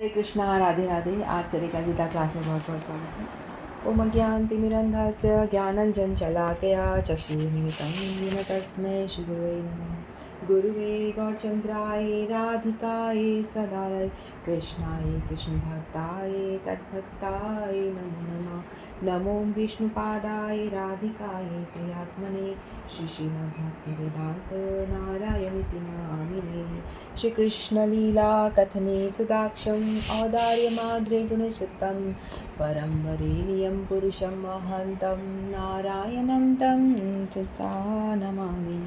हरे कृष्णा, राधे राधे। आप सभी का गीता क्लास में बहुत बहुत स्वागत है। ओम अज्ञानतिमिरन्धस्य ज्ञानञ्जनशलाकया चक्षुरुन्मिलितं येन तस्मै श्रीगुरुवे नमः। गुरुवे गौरचन्द्राय राधिकाय सदाय कृष्णाय कृष्णभक्ताय तद्भक्ताय नमो नमः। नमो विष्णुपादाय राधिकाय प्रियात्मने श्रीश्रीमद्भक्तिवेदान्त नारायणीति नामिने। श्रीकृष्णलीला कथने सुदाक्षं औदार्यमाद्रे गुणचित्तं परं वरेण्यं पुरुषं महन्तं नारायणं तं च सा नमामि।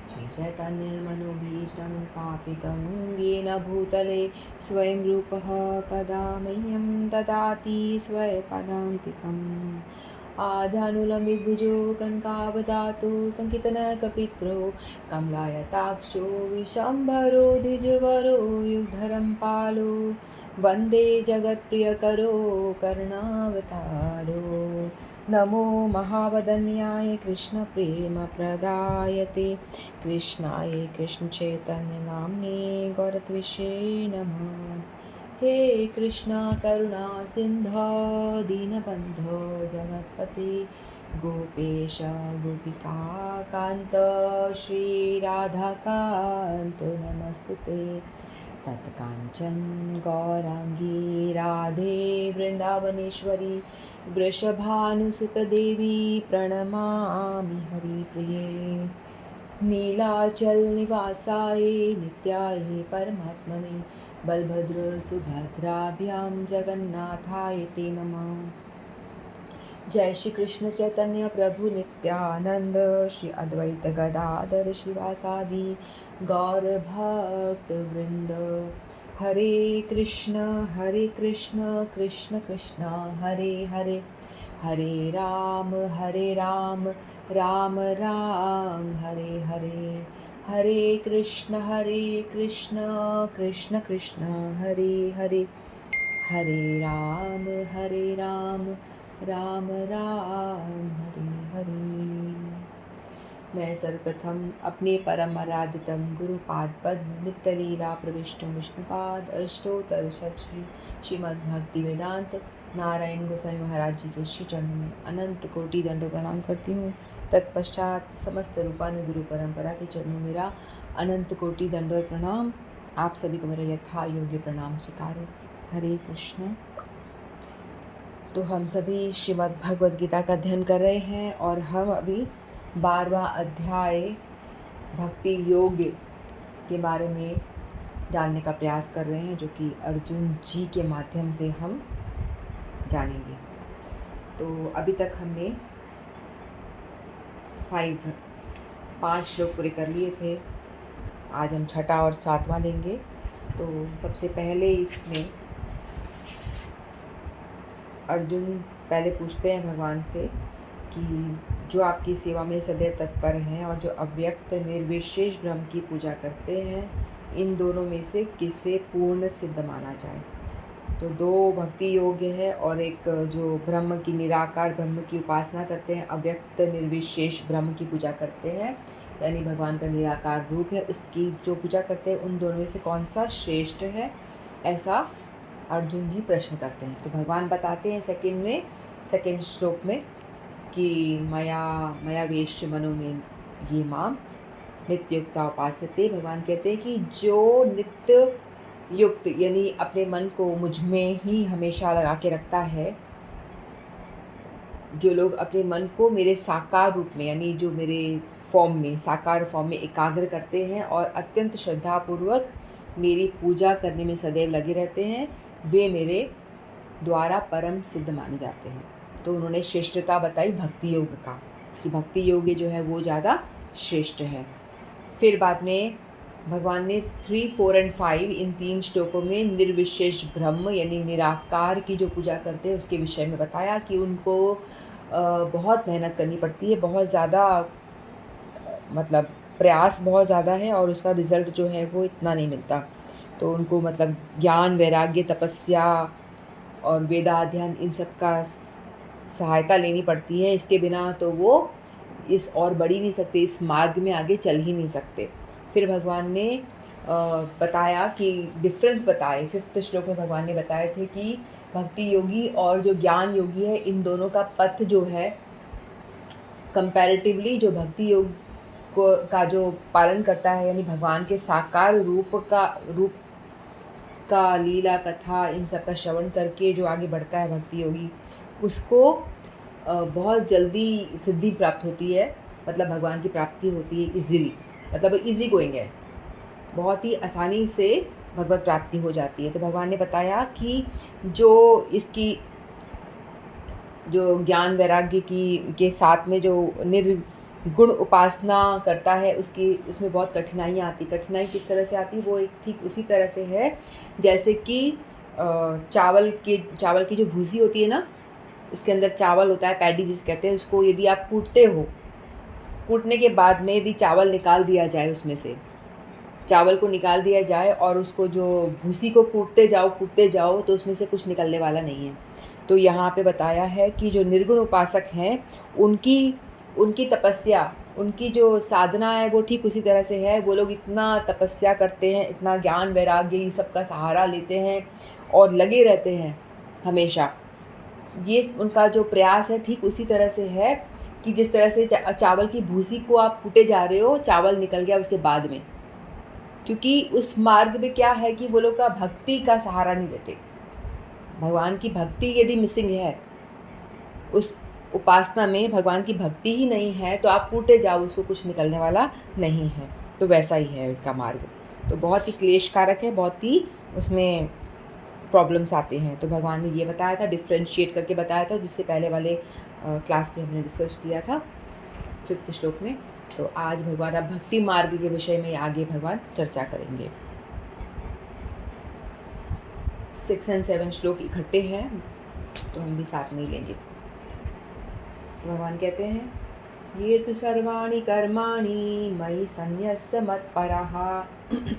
श्रीचैतन्यमनोभीष्टं स्थापितं येन भूतले स्वयं रूपः कदा मह्यं ददाति स्वपदान्तिकम्। आधानुलम्बितभुजो कनकावदातो सङ्कीर्तनकपित्रो कमलायताक्षो विशम्भरो द्विजवरो युगधरं पालो वन्दे जगत्प्रियकरो करुणावतारो। नमो महावदन्याय कृष्णप्रेमप्रदायते कृष्णाय कृष्णचैतन्यनाम्ने गौरत्विषे नमः। हे कृष्णा करुणा सिन्धो दीनबन्धो जगत्पते गोपेश गोपिका कान्त श्रीराधाकान्त नमस्तुते। तत्काञ्चन गौराङ्गी राधे वृन्दावनेश्वरी वृषभानुसुतदेवी प्रणमामि हरिप्रिये। नीलाचल निवासाय नित्याय परमात्मने बलभद्र सुभद्राभ्यां जगन्नाथाय ते नमः। जय श्री कृष्ण चैतन्य प्रभु नित्यानंद श्री अद्वैत गदाधर शिवासादि गौर भक्त वृंद। हरे कृष्ण कृष्ण कृष्ण हरे हरे, हरे राम राम राम हरे हरे। हरे कृष्ण कृष्ण कृष्ण हरे हरे, हरे राम राम राम हरे हरे। मैं सर्वप्रथम अपने परम आराधितम गुरुपाद पद्म नित्य लीला प्रविष्टम विष्णुपाद अष्टोत्तर श्री श्रीमद्भक्ति वेदांत नारायण गोसाई महाराज जी के श्री चरणों में अनंत कोटि दंडों प्रणाम करती हूँ। तत्पश्चात समस्त रूपानुगुरु परंपरा के चरणों मेरा अनंत कोटि दंडों प्रणाम। आप सभी को मेरा यथा योग्य प्रणाम स्वीकारो। हरे कृष्ण। तो हम सभी श्रीमद् भगवद गीता का अध्ययन कर रहे हैं और हम अभी 12वां अध्याय भक्ति योग के बारे में जानने का प्रयास कर रहे हैं, जो कि अर्जुन जी के माध्यम से हम जानेंगे। तो अभी तक हमने 5 श्लोक पूरे कर लिए थे। आज हम 6वां और 7वां लेंगे। तो सबसे पहले इसमें अर्जुन पहले पूछते हैं भगवान से कि जो आपकी सेवा में सदैव तत्पर हैं और जो अव्यक्त निर्विशेष ब्रह्म की पूजा करते हैं, इन दोनों में से किसे पूर्ण सिद्ध माना जाए। तो 2 भक्ति योग्य है और एक जो ब्रह्म की निराकार ब्रह्म की उपासना करते हैं, अव्यक्त निर्विशेष ब्रह्म की पूजा करते हैं, यानी भगवान का निराकार रूप है, उसकी जो पूजा करते हैं, उन दोनों में से कौन सा श्रेष्ठ है, ऐसा अर्जुन जी प्रश्न करते हैं। तो भगवान बताते हैं सेकंड श्लोक में कि मया वेश्य मनो में ये माम नित्युक्ता उपासते। भगवान कहते हैं कि जो नित्य युक्त यानी अपने मन को मुझ में ही हमेशा लगा के रखता है, जो लोग अपने मन को मेरे साकार रूप में यानी जो मेरे फॉर्म में साकार फॉर्म में एकाग्र करते हैं और अत्यंत श्रद्धापूर्वक मेरी पूजा करने में सदैव लगे रहते हैं, वे मेरे द्वारा परम सिद्ध माने जाते हैं। तो उन्होंने श्रेष्ठता बताई भक्ति योग का, कि भक्ति योग जो है वो ज़्यादा श्रेष्ठ है। फिर बाद में भगवान ने 3, 4 और 5 इन 3 श्लोकों में निर्विशेष ब्रह्म यानी निराकार की जो पूजा करते हैं उसके विषय में बताया कि उनको बहुत मेहनत करनी पड़ती है, बहुत ज़्यादा मतलब प्रयास बहुत ज़्यादा है और उसका रिज़ल्ट जो है वो इतना नहीं मिलता। तो उनको मतलब ज्ञान, वैराग्य, तपस्या और वेदाध्ययन इन सब का सहायता लेनी पड़ती है। इसके बिना तो वो इस और बढ़ ही नहीं सकते, इस मार्ग में आगे चल ही नहीं सकते। फिर भगवान ने बताया कि डिफरेंस बताए। 5th श्लोक में भगवान ने बताए थे कि भक्ति योगी और जो ज्ञान योगी है, इन दोनों का पथ जो है कंपैरेटिवली जो भक्ति योग को का जो पालन करता है, यानी भगवान के साकार रूप का लीला कथा इन सब का श्रवण करके जो आगे बढ़ता है भक्ति योगी, उसको बहुत जल्दी सिद्धि प्राप्त होती है। मतलब भगवान की प्राप्ति होती है इजीली, मतलब इजी गोइंग है, बहुत ही आसानी से भगवत प्राप्ति हो जाती है। तो भगवान ने बताया कि जो इसकी जो ज्ञान वैराग्य की के साथ में जो निर्गुण उपासना करता है, उसमें बहुत कठिनाइयाँ आती। कठिनाई किस तरह से आती है, वो एक ठीक उसी तरह से है जैसे कि चावल की जो भूसी होती है ना, उसके अंदर चावल होता है, पैडी जिसे कहते हैं, उसको यदि आप कूटते हो, कूटने के बाद में यदि चावल निकाल दिया जाए, उसमें से चावल को निकाल दिया जाए और उसको जो भूसी को कूटते जाओ तो उसमें से कुछ निकलने वाला नहीं है। तो यहाँ पे बताया है कि जो निर्गुण उपासक हैं, उनकी तपस्या, उनकी जो साधना है वो ठीक उसी तरह से है। वो लोग इतना तपस्या करते हैं, इतना ज्ञान वैराग्य ये सब का सहारा लेते हैं और लगे रहते हैं हमेशा। ये उनका जो प्रयास है ठीक उसी तरह से है कि जिस तरह से चावल की भूसी को आप कूटे जा रहे हो, चावल निकल गया उसके बाद में, क्योंकि उस मार्ग में क्या है कि वो लोग का भक्ति का सहारा नहीं लेते। भगवान की भक्ति यदि मिसिंग है, उस उपासना में भगवान की भक्ति ही नहीं है, तो आप कूटे जाओ, उसको कुछ निकलने वाला नहीं है। तो वैसा ही है उनका मार्ग। तो बहुत ही क्लेशकारक है, बहुत ही उसमें प्रॉब्लम्स आते हैं। तो भगवान ने ये बताया था, डिफ्रेंशिएट करके बताया था, जिससे पहले वाले क्लास में हमने डिस्कस किया था 5th श्लोक में। तो आज भगवान अब भक्ति मार्ग के विषय में आगे भगवान चर्चा करेंगे। 6 और 7 श्लोक इकट्ठे हैं, तो हम भी साथ में ही लेंगे। तो भगवान कहते हैं, ये तो सर्वाणि कर्माणि मयि सन्न्यस्य मत्परः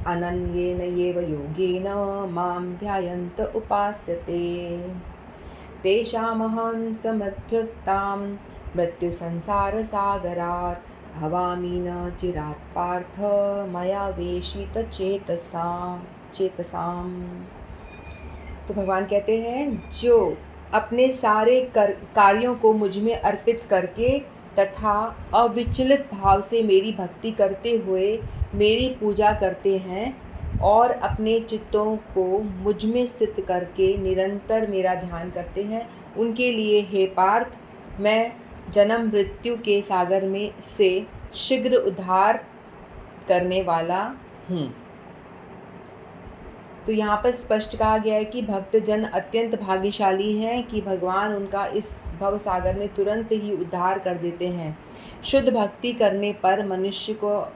अनन्येन एव योगेन मां ध्यायन्त उपास्यते तेषामहं समध्युक्तां मृत्युसंसारसागरात् भवामि न चिरात् पार्थ मया चेतसाम। तो भगवान कहते हैं, जो अपने सारे कार्यों को मुझ में अर्पित करके तथा अविचलित भाव से मेरी भक्ति करते हुए मेरी पूजा करते हैं और अपने चित्तों को मुझ में स्थित करके निरंतर मेरा ध्यान करते हैं, उनके लिए हे पार्थ, मैं जन्म मृत्यु के सागर में से शीघ्र उद्धार करने वाला हूँ। तो यहाँ पर स्पष्ट कहा गया है कि भक्तजन अत्यंत भाग्यशाली हैं कि भगवान उनका इस भव सागर में तुरंत ही उद्धार कर देते हैं। शुद्ध भक्ति करने पर मनुष्य को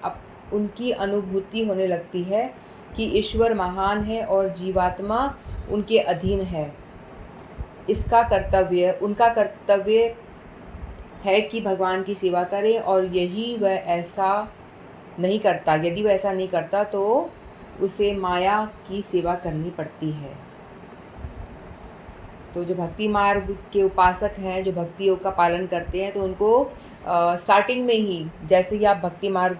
उनकी अनुभूति होने लगती है कि ईश्वर महान है और जीवात्मा उनके अधीन है। उनका कर्तव्य है कि भगवान की सेवा करें, और यदि वह ऐसा नहीं करता तो उसे माया की सेवा करनी पड़ती है। तो जो भक्ति मार्ग के उपासक हैं, जो भक्ति योग का पालन करते हैं, तो उनको स्टार्टिंग में ही, जैसे ही आप भक्ति मार्ग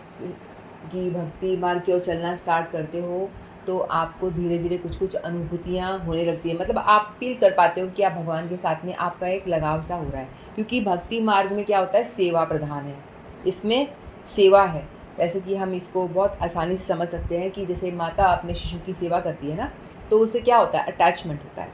की ओर चलना स्टार्ट करते हो, तो आपको धीरे धीरे कुछ अनुभूतियाँ होने लगती है। मतलब आप फील कर पाते हो कि आप भगवान के साथ में आपका एक लगाव सा हो रहा है, क्योंकि भक्ति मार्ग में क्या होता है, सेवा प्रधान है, इसमें सेवा है। जैसे कि हम इसको बहुत आसानी से समझ सकते हैं कि जैसे माता अपने शिशु की सेवा करती है ना, तो उससे क्या होता है, अटैचमेंट होता है।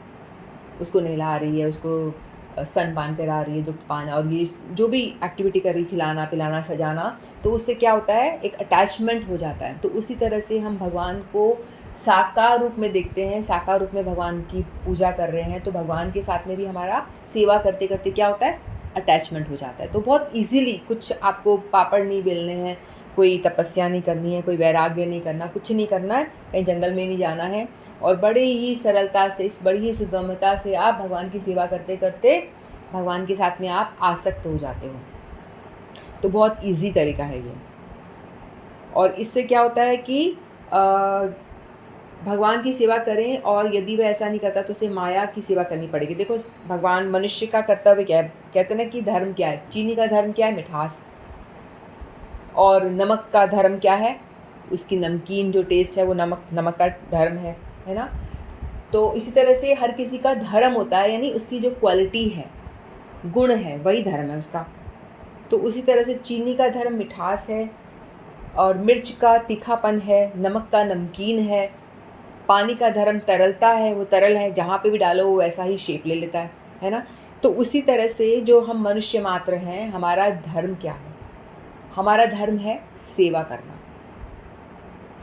उसको नहला रही है, उसको स्तनपान करा रही है, दुग्धपान, और ये जो भी एक्टिविटी कर रही, खिलाना पिलाना सजाना, तो उससे क्या होता है, एक अटैचमेंट हो जाता है। तो उसी तरह से हम भगवान को साकार रूप में देखते हैं, साकार रूप में भगवान की पूजा कर रहे हैं, तो भगवान के साथ में भी हमारा सेवा करते करते क्या होता है, अटैचमेंट हो जाता है। तो बहुत ईजीली, कुछ आपको पापड़ नहीं बेलने हैं, कोई तपस्या नहीं करनी है, कोई वैराग्य नहीं करना, कुछ नहीं करना है, कहीं जंगल में नहीं जाना है, और बड़े ही सरलता से, बड़ी ही सुगमता से आप भगवान की सेवा करते करते भगवान के साथ में आप आसक्त हो जाते हो। तो बहुत इजी तरीका है ये। और इससे क्या होता है कि भगवान की सेवा करें, और यदि वह ऐसा नहीं करता तो उसे माया की सेवा करनी पड़ेगी। देखो, भगवान मनुष्य का कर्तव्य क्या है, कहते हैं ना कि धर्म क्या है, चीनी का धर्म क्या है, मिठास, और नमक का धर्म क्या है, उसकी नमकीन जो टेस्ट है वो नमक का धर्म है ना। तो इसी तरह से हर किसी का धर्म होता है, यानी उसकी जो क्वालिटी है, गुण है, वही धर्म है उसका। तो उसी तरह से चीनी का धर्म मिठास है, और मिर्च का तीखापन है, नमक का नमकीन है। पानी का धर्म तरलता है, वो तरल है, जहाँ पे भी डालो वो वैसा ही शेप ले लेता है ना। तो उसी तरह से जो हम मनुष्य मात्र हैं, हमारा धर्म क्या है? हमारा धर्म है सेवा करना।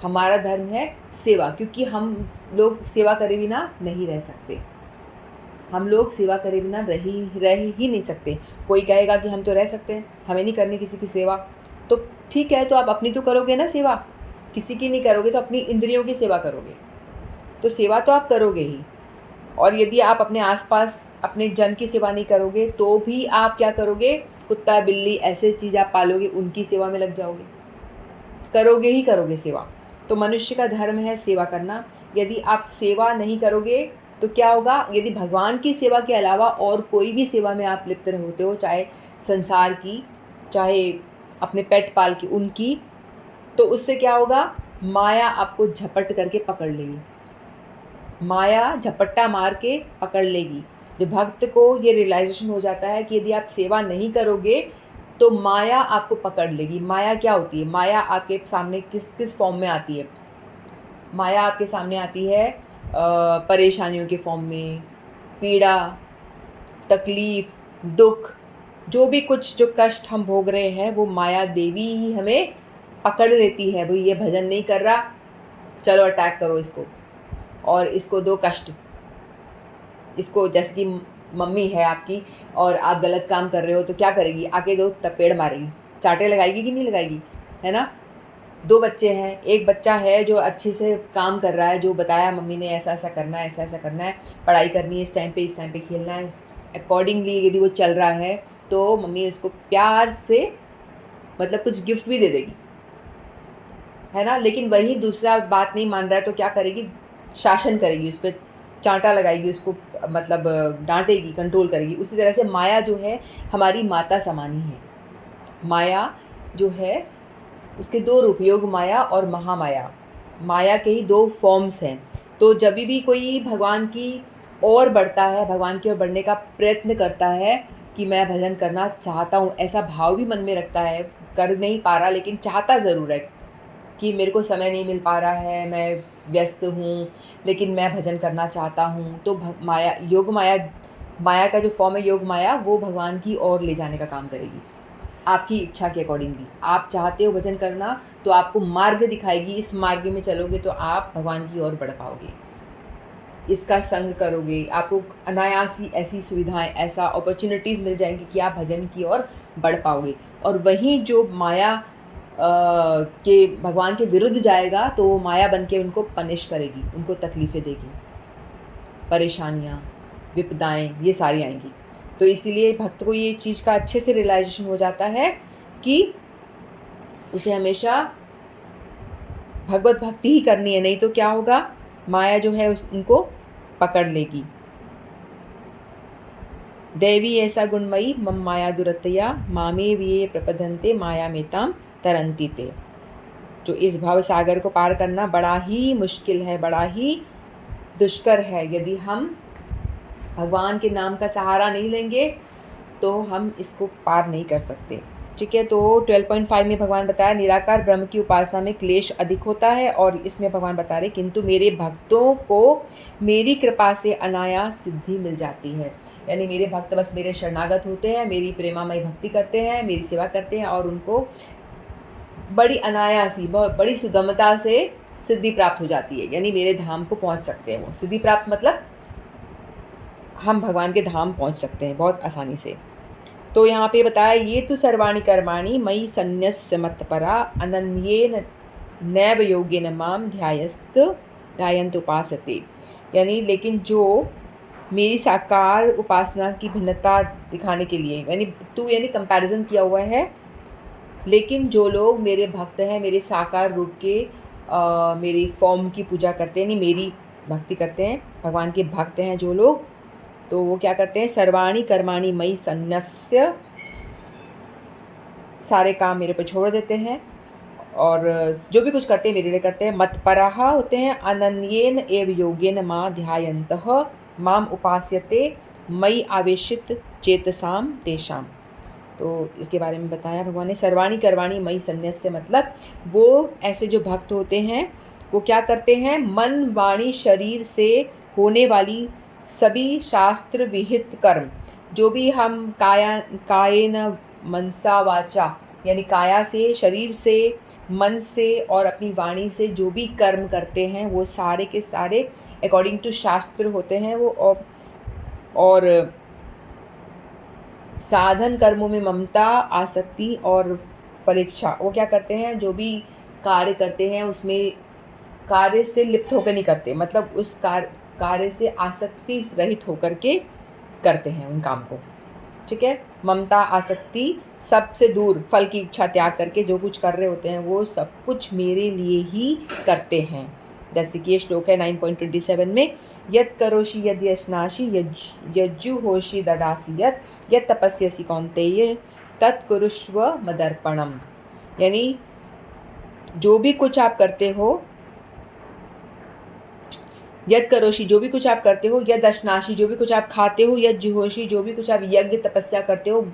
हमारा धर्म है सेवा, क्योंकि हम लोग सेवा करे बिना नहीं रह सकते। हम लोग सेवा करे बिना रह ही नहीं सकते। कोई कहेगा कि हम तो रह सकते हैं, हमें नहीं करनी किसी की सेवा, तो ठीक है, तो आप अपनी तो करोगे ना सेवा। किसी की नहीं करोगे तो अपनी इंद्रियों की सेवा करोगे, तो सेवा तो आप करोगे ही। और यदि आप अपने आसपास अपने जन की सेवा नहीं करोगे तो भी आप क्या करोगे? कुत्ता बिल्ली ऐसे चीज़ आप पालोगे, उनकी सेवा में लग जाओगे, करोगे ही करोगे सेवा। तो मनुष्य का धर्म है सेवा करना। यदि आप सेवा नहीं करोगे तो क्या होगा? यदि भगवान की सेवा के अलावा और कोई भी सेवा में आप लिप्त होते हो, चाहे संसार की, चाहे अपने पेट पाल की, उनकी, तो उससे क्या होगा? माया आपको झपट करके पकड़ लेगी। माया झपट्टा मार के पकड़ लेगी। जो भक्त को ये रियलाइजेशन हो जाता है कि यदि आप सेवा नहीं करोगे तो माया आपको पकड़ लेगी। माया क्या होती है? माया आपके सामने किस किस फॉर्म में आती है? माया आपके सामने आती है परेशानियों के फॉर्म में, पीड़ा, तकलीफ, दुख, जो भी कुछ जो कष्ट हम भोग रहे हैं वो माया देवी ही हमें पकड़ लेती है। भाई ये भजन नहीं कर रहा, चलो अटैक करो इसको और इसको दो कष्ट। इसको, जैसे कि मम्मी है आपकी और आप गलत काम कर रहे हो तो क्या करेगी? आके दो तपेड़ मारेगी, चाटे लगाएगी कि नहीं लगाएगी, है ना। दो बच्चे हैं, एक बच्चा है जो अच्छे से काम कर रहा है, जो बताया मम्मी ने ऐसा ऐसा करना है, ऐसा ऐसा करना है, पढ़ाई करनी है, इस टाइम पे खेलना है, अकॉर्डिंगली यदि वो चल रहा है तो मम्मी उसको प्यार से मतलब कुछ गिफ्ट भी दे देगी, है ना। लेकिन वही दूसरा बात नहीं मान रहा है तो क्या करेगी? शासन करेगी, उस पर चांटा लगाएगी, उसको मतलब डांटेगी, कंट्रोल करेगी। उसी तरह से माया जो है हमारी माता समानी है। माया जो है उसके दो रूप, योग माया और महामाया। माया के ही दो फॉर्म्स हैं। तो जब भी कोई भगवान की ओर बढ़ता है, भगवान की ओर बढ़ने का प्रयत्न करता है कि मैं भजन करना चाहता हूँ, ऐसा भाव भी मन में रखता है, कर नहीं पा रहा लेकिन चाहता ज़रूर है कि मेरे को समय नहीं मिल पा रहा है, मैं व्यस्त हूँ, लेकिन मैं भजन करना चाहता हूँ, तो माया, योग माया, माया का जो फॉर्म है योग माया, वो भगवान की ओर ले जाने का काम करेगी आपकी इच्छा के अकॉर्डिंगली। आप चाहते हो भजन करना तो आपको मार्ग दिखाएगी, इस मार्ग में चलोगे तो आप भगवान की ओर बढ़ पाओगे, इसका संग करोगे, आपको अनायास ही ऐसी सुविधाएं, ऐसा अपॉर्चुनिटीज़ मिल जाएंगी कि आप भजन की ओर बढ़ पाओगे। और वहीं जो माया के भगवान के विरुद्ध जाएगा तो वो माया बन के उनको पनिश करेगी, उनको तकलीफ़ें देगी, परेशानियाँ, विपदाएँ ये सारी आएंगी। तो इसीलिए भक्त को ये चीज़ का अच्छे से रियलाइजेशन हो जाता है कि उसे हमेशा भगवत भक्ति ही करनी है, नहीं तो क्या होगा? माया जो है उनको पकड़ लेगी। देवी ऐसा गुणमयी मम माया दुरतया मामे विये प्रपदन्ते माया मेताम तरंती ते। जो इस भव सागर को पार करना बड़ा ही मुश्किल है, बड़ा ही दुष्कर है। यदि हम भगवान के नाम का सहारा नहीं लेंगे तो हम इसको पार नहीं कर सकते। ठीक है, तो 12.5 में भगवान बताया निराकार ब्रह्म की उपासना में क्लेश अधिक होता है, और इसमें भगवान बता रहे किंतु मेरे भक्तों को मेरी कृपा से अनायास सिद्धि मिल जाती है। यानी मेरे भक्त बस मेरे शरणागत होते हैं, मेरी प्रेमामय भक्ति करते हैं, मेरी सेवा करते हैं और उनको बड़ी अनायासी, बहुत बड़ी सुगमता से सिद्धि प्राप्त हो जाती है। यानी मेरे धाम को पहुंच सकते हैं। वो सिद्धि प्राप्त मतलब हम भगवान के धाम पहुंच सकते हैं बहुत आसानी से। तो यहाँ पे बताया ये तो सर्वाणि कर्माणि मयि सन्न्यस्य मत्परा अनन्येन नैव योगेन माम ध्यायन्त उपासते। यानी लेकिन जो मेरी साकार उपासना की भिन्नता दिखाने के लिए, यानी कंपैरिजन किया हुआ है, लेकिन जो लोग मेरे भक्त हैं, मेरे साकार रूप के मेरी फॉर्म की पूजा करते हैं, यानी मेरी भक्ति करते हैं, भगवान के भक्त हैं जो लोग, तो वो क्या करते हैं? सर्वाणि कर्माणि मयि सन्न्यस्य, सारे काम मेरे पर छोड़ देते हैं और जो भी कुछ करते हैं मेरे लिए करते हैं। मत्पराः होते हैं अनन्येन एव योगेन मां ध्यायन्तः माम उपास्यते मयि आवेशित चेतसाम तेषाम। तो इसके बारे में बताया भगवान ने। सर्वाणी कर्वाणी मयि संन्यस्य, मतलब वो ऐसे जो भक्त होते हैं वो क्या करते हैं, मन वाणी शरीर से होने वाली सभी शास्त्र विहित कर्म, जो भी हम कायेन मनसा वाचा, यानी काया से, शरीर से, मन से और अपनी वाणी से जो भी कर्म करते हैं वो सारे के सारे अकॉर्डिंग टू शास्त्र होते हैं वो। और साधन कर्मों में ममता, आसक्ति और फलेच्छा, वो क्या करते हैं, जो भी कार्य करते हैं उसमें कार्य से लिप्त होकर नहीं करते, मतलब उस कार्य से आसक्ति रहित होकर के करते हैं उन काम को। ठीक है, ममता आसक्ति सबसे दूर, फल की इच्छा त्याग करके जो कुछ कर रहे होते हैं वो सब कुछ मेरे लिए ही करते हैं। जैसे कि ये श्लोक है 9.27 में, यत् करोषि यद् यश्नासि यज्जुहोषि ददासि यत् तपस्यसि कौन्तेय तत् कुरुष्व मदर्पणम। यानी जो भी कुछ आप करते हो, यद करोषि जो भी कुछ आप करते हो, यद अश्नासी जो भी कुछ आप खाते हो, यद जुहोषि जो भी कुछ आप यज्ञ तपस्या करते हो,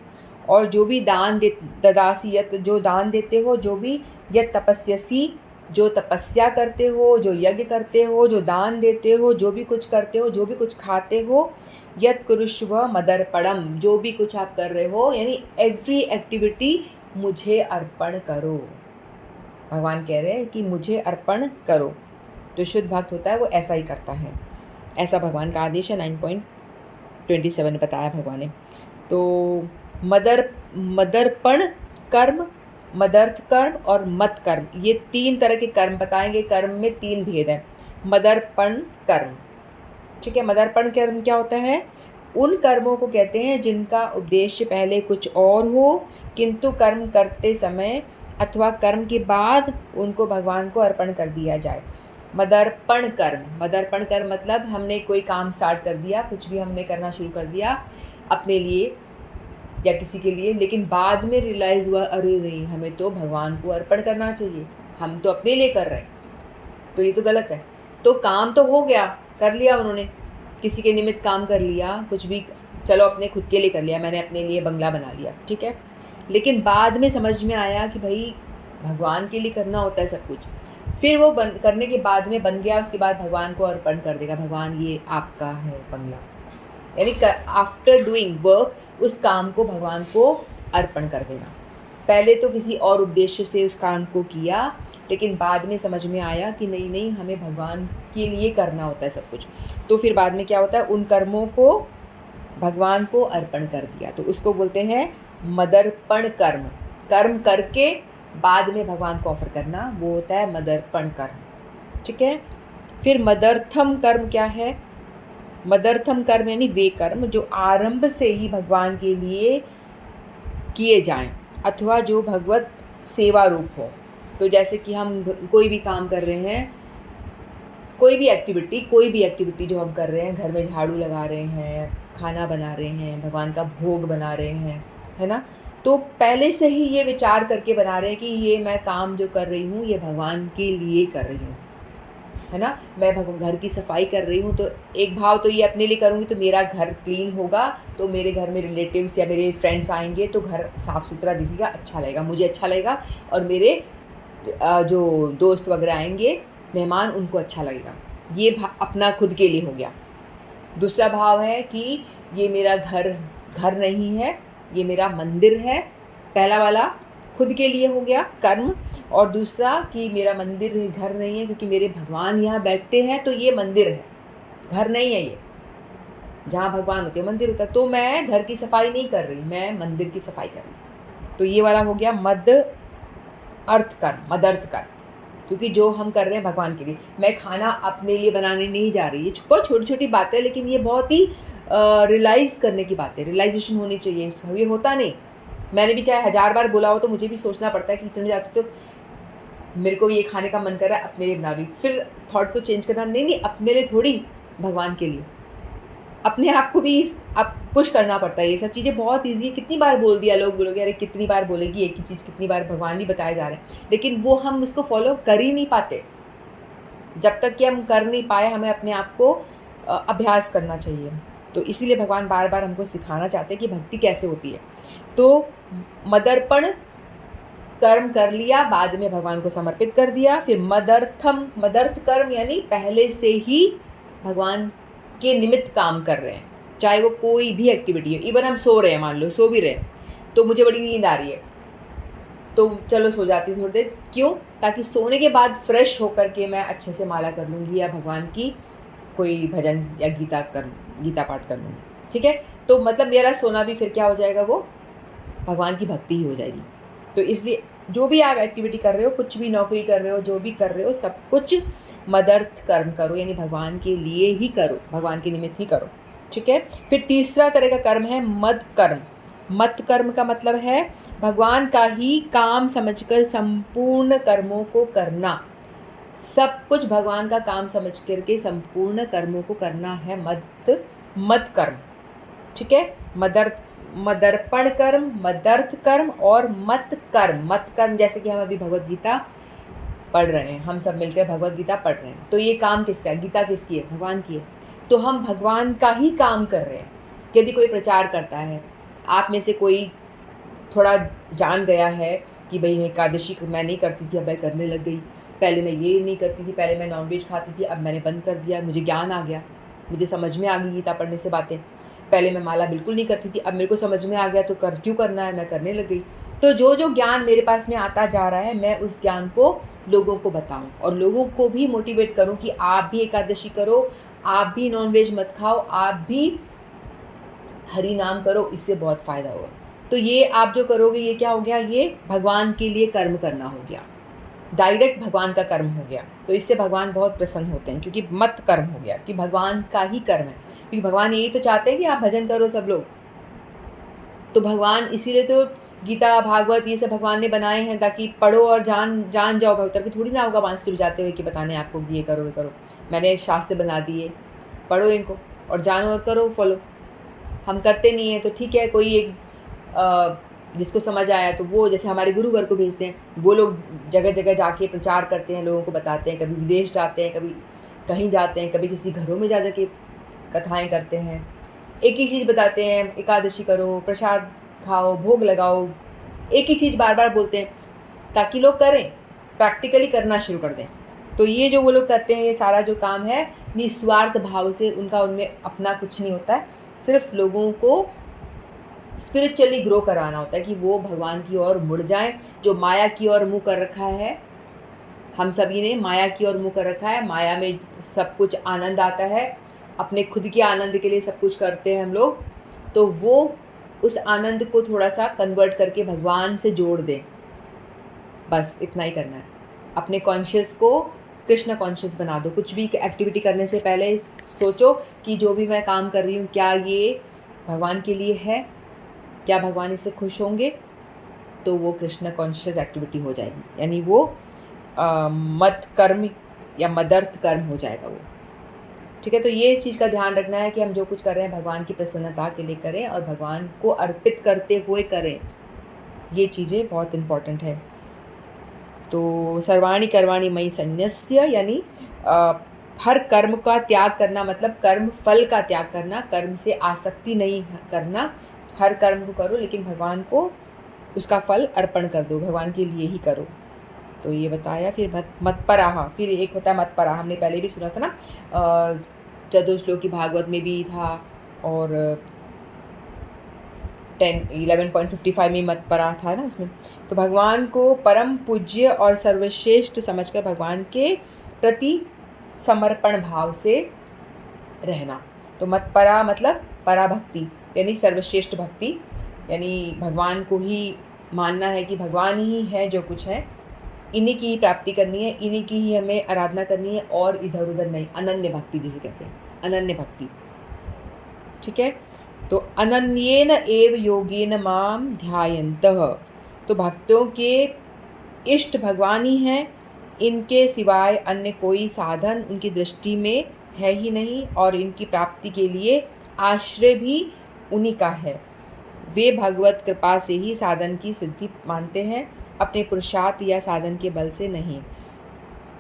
और जो भी दान ददासी यत जो दान देते हो, जो भी यद तपस्यसी जो तपस्या करते हो, जो यज्ञ करते हो, जो दान देते हो, जो भी कुछ करते हो, जो भी कुछ खाते हो, यद कुरुष्व मदर्पणम जो भी कुछ आप कर रहे हो, यानी एवरी एक्टिविटी मुझे अर्पण करो। भगवान कह रहे हैं कि मुझे अर्पण करो। तो शुद्ध भक्त होता है वो ऐसा ही करता है, ऐसा भगवान का आदेश है। 9.27 में बताया भगवान ने। तो मदर्पण कर्म, मदर्थ कर्म और मत कर्म, ये 3 तरह के कर्म बताएंगे। कर्म में 3 भेद हैं। मदर्पण कर्म, ठीक है, मदर्पण कर्म क्या होता है, उन कर्मों को कहते हैं जिनका उद्देश्य पहले कुछ और हो, किंतु कर्म करते समय अथवा कर्म के बाद उनको भगवान को अर्पण कर दिया जाए। मदर्पण कर्म मतलब हमने कोई काम स्टार्ट कर दिया, कुछ भी हमने करना शुरू कर दिया अपने लिए या किसी के लिए, लेकिन बाद में रियलाइज़ हुआ अरे नहीं, हमें तो भगवान को अर्पण करना चाहिए, हम तो अपने लिए कर रहे हैं, तो ये तो गलत है। तो काम तो हो गया, कर लिया उन्होंने, किसी के निमित्त काम कर लिया, कुछ भी, चलो अपने खुद के लिए कर लिया, मैंने अपने लिए बंगला बना लिया, ठीक है, लेकिन बाद में समझ में आया कि भाई भगवान के लिए करना होता है सब कुछ। फिर वो करने के बाद में बन गया, उसके बाद भगवान को अर्पण कर देगा, भगवान ये आपका है बंगला, यानी आफ्टर डूइंग वर्क उस काम को भगवान को अर्पण कर देना। पहले तो किसी और उद्देश्य से उस काम को किया, लेकिन बाद में समझ में आया कि नहीं नहीं, हमें भगवान के लिए करना होता है सब कुछ। तो फिर बाद में क्या होता है, उन कर्मों को भगवान को अर्पण कर दिया, तो उसको बोलते हैं मदर्पण कर्म। कर्म करके बाद में भगवान को ऑफर करना, वो होता है मदर्पण कर्म, ठीक है। फिर मदर्थम कर्म क्या है, मदर्थम कर्म यानी वे कर्म जो आरंभ से ही भगवान के लिए किए जाएं अथवा जो भगवत सेवा रूप हो। तो जैसे कि हम कोई भी काम कर रहे हैं, कोई भी एक्टिविटी जो हम कर रहे हैं, घर में झाड़ू लगा रहे हैं, खाना बना रहे हैं, भगवान का भोग बना रहे हैं, है ना, तो पहले से ही ये विचार करके बना रहे हैं कि ये मैं काम जो कर रही हूँ ये भगवान के लिए कर रही हूँ, है ना। मैं घर की सफाई कर रही हूँ तो एक भाव तो ये अपने लिए करूँगी तो मेरा घर क्लीन होगा, तो मेरे घर में रिलेटिव्स या मेरे फ्रेंड्स आएंगे तो घर साफ़ सुथरा दिखेगा, अच्छा लगेगा, मुझे अच्छा लगेगा, और मेरे जो दोस्त वगैरह आएंगे मेहमान, उनको अच्छा लगेगा। ये अपना खुद के लिए हो गया। दूसरा भाव है कि ये मेरा घर नहीं है, ये मेरा मंदिर है। पहला वाला खुद के लिए हो गया कर्म, और दूसरा कि मेरा मंदिर घर नहीं है क्योंकि मेरे भगवान यहाँ बैठते हैं, तो ये मंदिर है, घर नहीं है। ये जहाँ भगवान होते हैं मंदिर होता है, तो मैं घर की सफाई नहीं कर रही, मैं मंदिर की सफाई कर रही। तो ये वाला हो गया मदर्थ कर्म, क्योंकि जो हम कर रहे हैं भगवान के लिए। मैं खाना अपने लिए बनाने नहीं जा रही, ये बहुत छोटी छोटी बातें हैं, लेकिन ये बहुत ही रियलाइज़ करने की बात है, रियलाइजेशन होनी चाहिए। ये होता नहीं, मैंने भी चाहे 1000 बार बोला हो तो मुझे भी सोचना पड़ता है कि किचन में जाती तो मेरे को ये खाने का मन कर रहा है, अपने लिए बना रही, फिर थॉट को चेंज करना, नहीं अपने लिए थोड़ी, भगवान के लिए। अपने आप को भी अब पुश करना पड़ता है। ये सब चीज़ें बहुत ईज़ी है, कितनी बार बोल दिया, लोग बोलोगे अरे कितनी बार बोलेगी एक ही चीज़, कितनी बार भगवान भी बताए जा रहे हैं, लेकिन वो हम उसको फॉलो कर ही नहीं पाते। जब तक कि हम कर नहीं पाए, हमें अपने आप को अभ्यास करना चाहिए। तो इसीलिए भगवान बार-बार हमको सिखाना चाहते हैं कि भक्ति कैसे होती है। तो मदर्पण कर्म कर लिया, बाद में भगवान को समर्पित कर दिया। फिर मदर्थ कर्म यानी पहले से ही भगवान के निमित्त काम कर रहे हैं, चाहे वो कोई भी एक्टिविटी हो। इवन हम सो रहे हैं, मान लो सो भी रहे हैं, तो मुझे बड़ी नींद आ रही है, तो चलो सो जाती हूँ थोड़ी देर। क्यों? ताकि सोने के बाद फ्रेश होकर के मैं अच्छे से माला कर लूँगी या भगवान की कोई भजन या गीता पाठ कर लूँगी। ठीक है? तो मतलब मेरा सोना भी फिर क्या हो जाएगा, वो भगवान की भक्ति ही हो जाएगी। तो इसलिए जो भी आप एक्टिविटी कर रहे हो, कुछ भी नौकरी कर रहे हो, जो भी कर रहे हो, सब कुछ मदर्थ कर्म करो, यानी भगवान के लिए ही करो, भगवान के निमित्त ही करो। ठीक है? फिर तीसरा तरह का कर्म है मद कर्म। मत कर्म का मतलब है भगवान का ही काम समझकर संपूर्ण कर्मों को करना। सब कुछ भगवान का काम समझ करके संपूर्ण कर्मों को करना है मत कर्म। ठीक है? मदर्पण कर्म, मदर्थ कर्म और मत कर्म। मत कर्म जैसे कि हम अभी भगवत गीता पढ़ रहे हैं, हम सब मिलकर भगवत गीता पढ़ रहे हैं, तो ये काम किसका है? गीता किसकी है? भगवान की है। तो हम भगवान का ही काम कर रहे हैं। यदि कोई प्रचार करता है, आप में से कोई थोड़ा जान गया है कि भाई एकादशी मैं नहीं करती थी, अब मैं करने लग गई, पहले मैं ये नहीं करती थी, पहले मैं नॉनवेज खाती थी, अब मैंने बंद कर दिया, मुझे ज्ञान आ गया, मुझे समझ में आ गई गीता पढ़ने से बातें। पहले मैं माला बिल्कुल नहीं करती थी, अब मेरे को समझ में आ गया, तो क्यों करना है, मैं करने लग गई। तो जो जो ज्ञान मेरे पास में आता जा रहा है, मैं उस ज्ञान को लोगों को बताऊं और लोगों को भी मोटिवेट करूं कि आप भी एकादशी करो, आप भी नॉनवेज मत खाओ, आप भी हरि नाम करो, इससे बहुत फ़ायदा होगा। तो ये आप जो करोगे, ये क्या हो गया? ये भगवान के लिए कर्म करना हो गया, डायरेक्ट भगवान का कर्म हो गया। तो इससे भगवान बहुत प्रसन्न होते हैं, क्योंकि मत कर्म हो गया कि भगवान का ही कर्म है। क्योंकि भगवान यही तो चाहते हैं कि आप भजन करो सब लोग। तो भगवान इसीलिए तो गीता भागवत ये सब भगवान ने बनाए हैं, ताकि पढ़ो और जान जाओ। भगवत की थोड़ी ना होगा बांसुरी बजाते हुए कि बताने आपको ये करो ये करो। मैंने शास्त्र बना दिए, पढ़ो इनको और जानो और करो फॉलो। हम करते नहीं हैं, तो ठीक है, कोई एक जिसको समझ आया तो वो, जैसे हमारे गुरुवर को भेजते हैं, वो लोग जगह जगह जाके प्रचार करते हैं, लोगों को बताते हैं, कभी विदेश जाते हैं, कभी कहीं जाते हैं, कभी किसी घरों में जा के कथाएं करते हैं। एक ही चीज़ बताते हैं, एकादशी करो, प्रसाद खाओ, भोग लगाओ, एक ही चीज़ बार बार बोलते हैं ताकि लोग करें, प्रैक्टिकली करना शुरू कर दें। तो ये जो वो लोग करते हैं, ये सारा जो काम है निस्वार्थ भाव से, उनका उनमें अपना कुछ नहीं होता है, सिर्फ लोगों को स्पिरिचुअली ग्रो कराना होता है कि वो भगवान की ओर मुड़ जाएं। जो माया की ओर मुँह कर रखा है, हम सभी ने माया की ओर मुँह कर रखा है, माया में सब कुछ आनंद आता है, अपने खुद के आनंद के लिए सब कुछ करते हैं हम लोग, तो वो उस आनंद को थोड़ा सा कन्वर्ट करके भगवान से जोड़ दें। बस इतना ही करना है। अपने कॉन्शियस को कृष्ण कॉन्शियस बना दो। कुछ भी एक्टिविटी करने से पहले सोचो कि जो भी मैं काम कर रही हूँ, क्या ये भगवान के लिए है, क्या भगवान इससे खुश होंगे? तो वो कृष्ण कॉन्शियस एक्टिविटी हो जाएगी, यानी वो मत कर्म या मदर्थ कर्म हो जाएगा वो। ठीक है? तो ये इस चीज़ का ध्यान रखना है कि हम जो कुछ कर रहे हैं भगवान की प्रसन्नता के लिए करें और भगवान को अर्पित करते हुए करें। ये चीज़ें बहुत इम्पॉर्टेंट है। तो सर्वाणि कर्माणि मयि सन्न्यस्य, यानी हर कर्म का त्याग करना, मतलब कर्म फल का त्याग करना, कर्म से आसक्ति नहीं करना। हर कर्म को करो, लेकिन भगवान को उसका फल अर्पण कर दो, भगवान के लिए ही करो। तो ये बताया। फिर मत्पराः, फिर एक होता है मत्पराः, हमने पहले भी सुना था ना, चतुश्लोकी भागवत में भी था, और 11.55 में मत्पराः था ना उसमें। तो भगवान को परम पूज्य और सर्वश्रेष्ठ समझकर भगवान के प्रति समर्पण भाव से रहना। तो मत्परा मतलब पराभक्ति, यानी सर्वश्रेष्ठ भक्ति, यानी भगवान को ही मानना है कि भगवान ही है जो कुछ है, इन्हीं की ही प्राप्ति करनी है, इन्हीं की ही हमें आराधना करनी है, और इधर उधर नहीं। अनन्य भक्ति जिसे कहते हैं, अनन्य भक्ति। ठीक है? तो अनन्येन एव योगेन माम ध्यायन्तः, तो भक्तों के इष्ट भगवान ही हैं, इनके सिवाय अन्य कोई साधन उनकी दृष्टि में है ही नहीं, और इनकी प्राप्ति के लिए आश्रय भी उन्हीं का है। वे भगवत कृपा से ही साधन की सिद्धि मानते हैं, अपने पुरुषार्थ या साधन के बल से नहीं।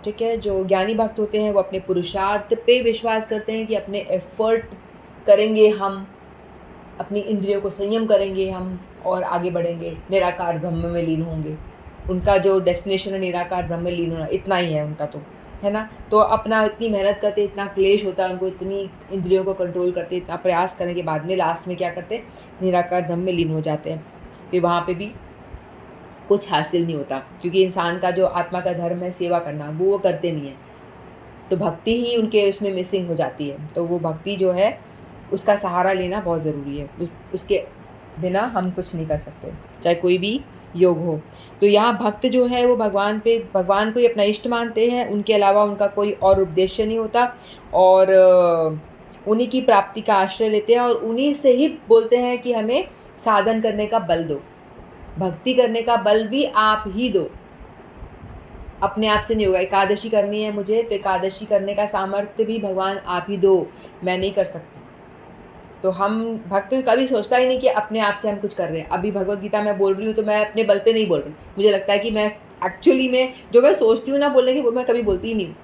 ठीक है, जो ज्ञानी भक्त होते हैं वो अपने पुरुषार्थ पे विश्वास करते हैं कि अपने एफर्ट करेंगे हम, अपनी इंद्रियों को संयम करेंगे हम और आगे बढ़ेंगे, निराकार ब्रह्म में लीन होंगे। उनका जो डेस्टिनेशन है निराकार ब्रह्म में लीन होना, इतना ही है उनका, तो है ना। तो अपना इतनी मेहनत करते, इतना क्लेश होता है उनको, इतनी इंद्रियों को कंट्रोल करते, इतना प्रयास करने के बाद में लास्ट में क्या करते, निराकार ब्रह्म में लीन हो जाते हैं। फिर वहाँ पे भी कुछ हासिल नहीं होता, क्योंकि इंसान का जो आत्मा का धर्म है सेवा करना, वो करते नहीं है। तो भक्ति ही उनके उसमें मिसिंग हो जाती है। तो वो भक्ति जो है उसका सहारा लेना बहुत ज़रूरी है, उसके बिना हम कुछ नहीं कर सकते, चाहे कोई भी योग हो। तो यहाँ भक्त जो है वो भगवान को ही अपना इष्ट मानते हैं, उनके अलावा उनका कोई और उद्देश्य नहीं होता, और उन्हीं की प्राप्ति का आश्रय लेते हैं, और उन्हीं से ही बोलते हैं कि हमें साधन करने का बल दो, भक्ति करने का बल भी आप ही दो, अपने आप से नहीं होगा। एकादशी करनी है मुझे, तो एकादशी करने का सामर्थ्य भी भगवान आप ही दो, मैं नहीं कर सकती। तो हम भक्त कभी सोचता ही नहीं कि अपने आप से हम कुछ कर रहे हैं। अभी भगवत गीता मैं बोल रही हूँ तो मैं अपने बल पे नहीं बोल रही, मुझे लगता है कि मैं एक्चुअली में जो मैं सोचती हूँ ना बोलने की, वो मैं कभी बोलती ही नहीं हूँ।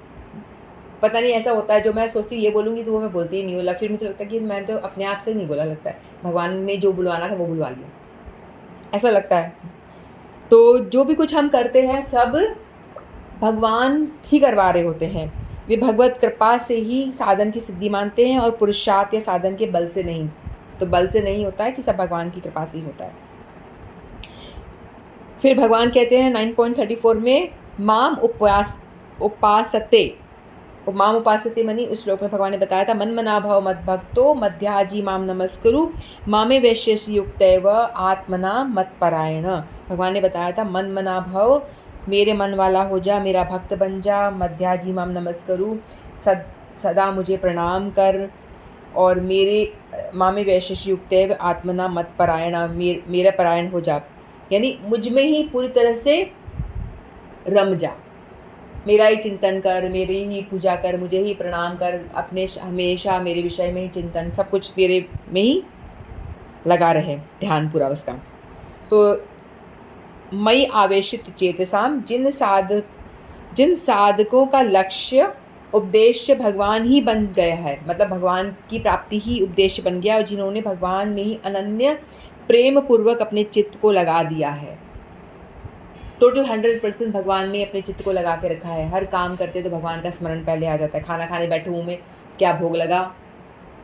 पता नहीं ऐसा होता है, जो मैं सोचती हूँ ये बोलूँगी तो वो मैं बोलती ही नहीं हूँ। फिर मुझे लगता है कि मैंने तो अपने आप से नहीं बोला, लगता है भगवान ने जो बुलवाना था वो बुलवा लिया, ऐसा लगता है। तो जो भी कुछ हम करते हैं सब भगवान ही करवा रहे होते हैं। वे भगवत कृपा से ही साधन की सिद्धि मानते हैं और पुरुषार्थ या साधन के बल से नहीं। तो बल से नहीं होता है कि सब भगवान की कृपा से ही होता है। फिर भगवान कहते हैं 9.34 में, माम उपासते मनी, उस श्लोक में भगवान ने बताया था, मन मना भव मद भक्तो मध्याजी माम नमस्कुरु मामे वैश्यसि युक्तैव आत्मना मत परायण। भगवान ने बताया था मन मना भव, मेरे मन वाला हो जा, मेरा भक्त बन जा, मध्याजी माम नमस्कुरु, सदा मुझे प्रणाम कर, और मेरे मामे वैश्यसि युक्तैव आत्मना मत परायण, मेरा परायण हो जा, यानी मुझ में ही पूरी तरह से रम जा, मेरा ही चिंतन कर, मेरी ही पूजा कर, मुझे ही प्रणाम कर, अपने हमेशा मेरे विषय में ही चिंतन, सब कुछ मेरे में ही लगा रहे, ध्यान पूरा उसका। तो मई आवेशित चेतसाम, जिन साधकों का लक्ष्य उपदेश्य भगवान ही बन गया है, मतलब भगवान की प्राप्ति ही उपदेश्य बन गया, और जिन्होंने भगवान में ही अनन्य प्रेम पूर्वक अपने चित्त को लगा दिया है, टोटल 100% भगवान में अपने चित्त को लगा के रखा है। हर काम करते तो भगवान का स्मरण पहले आ जाता है। खाना खाने बैठे मुँह में क्या भोग लगा,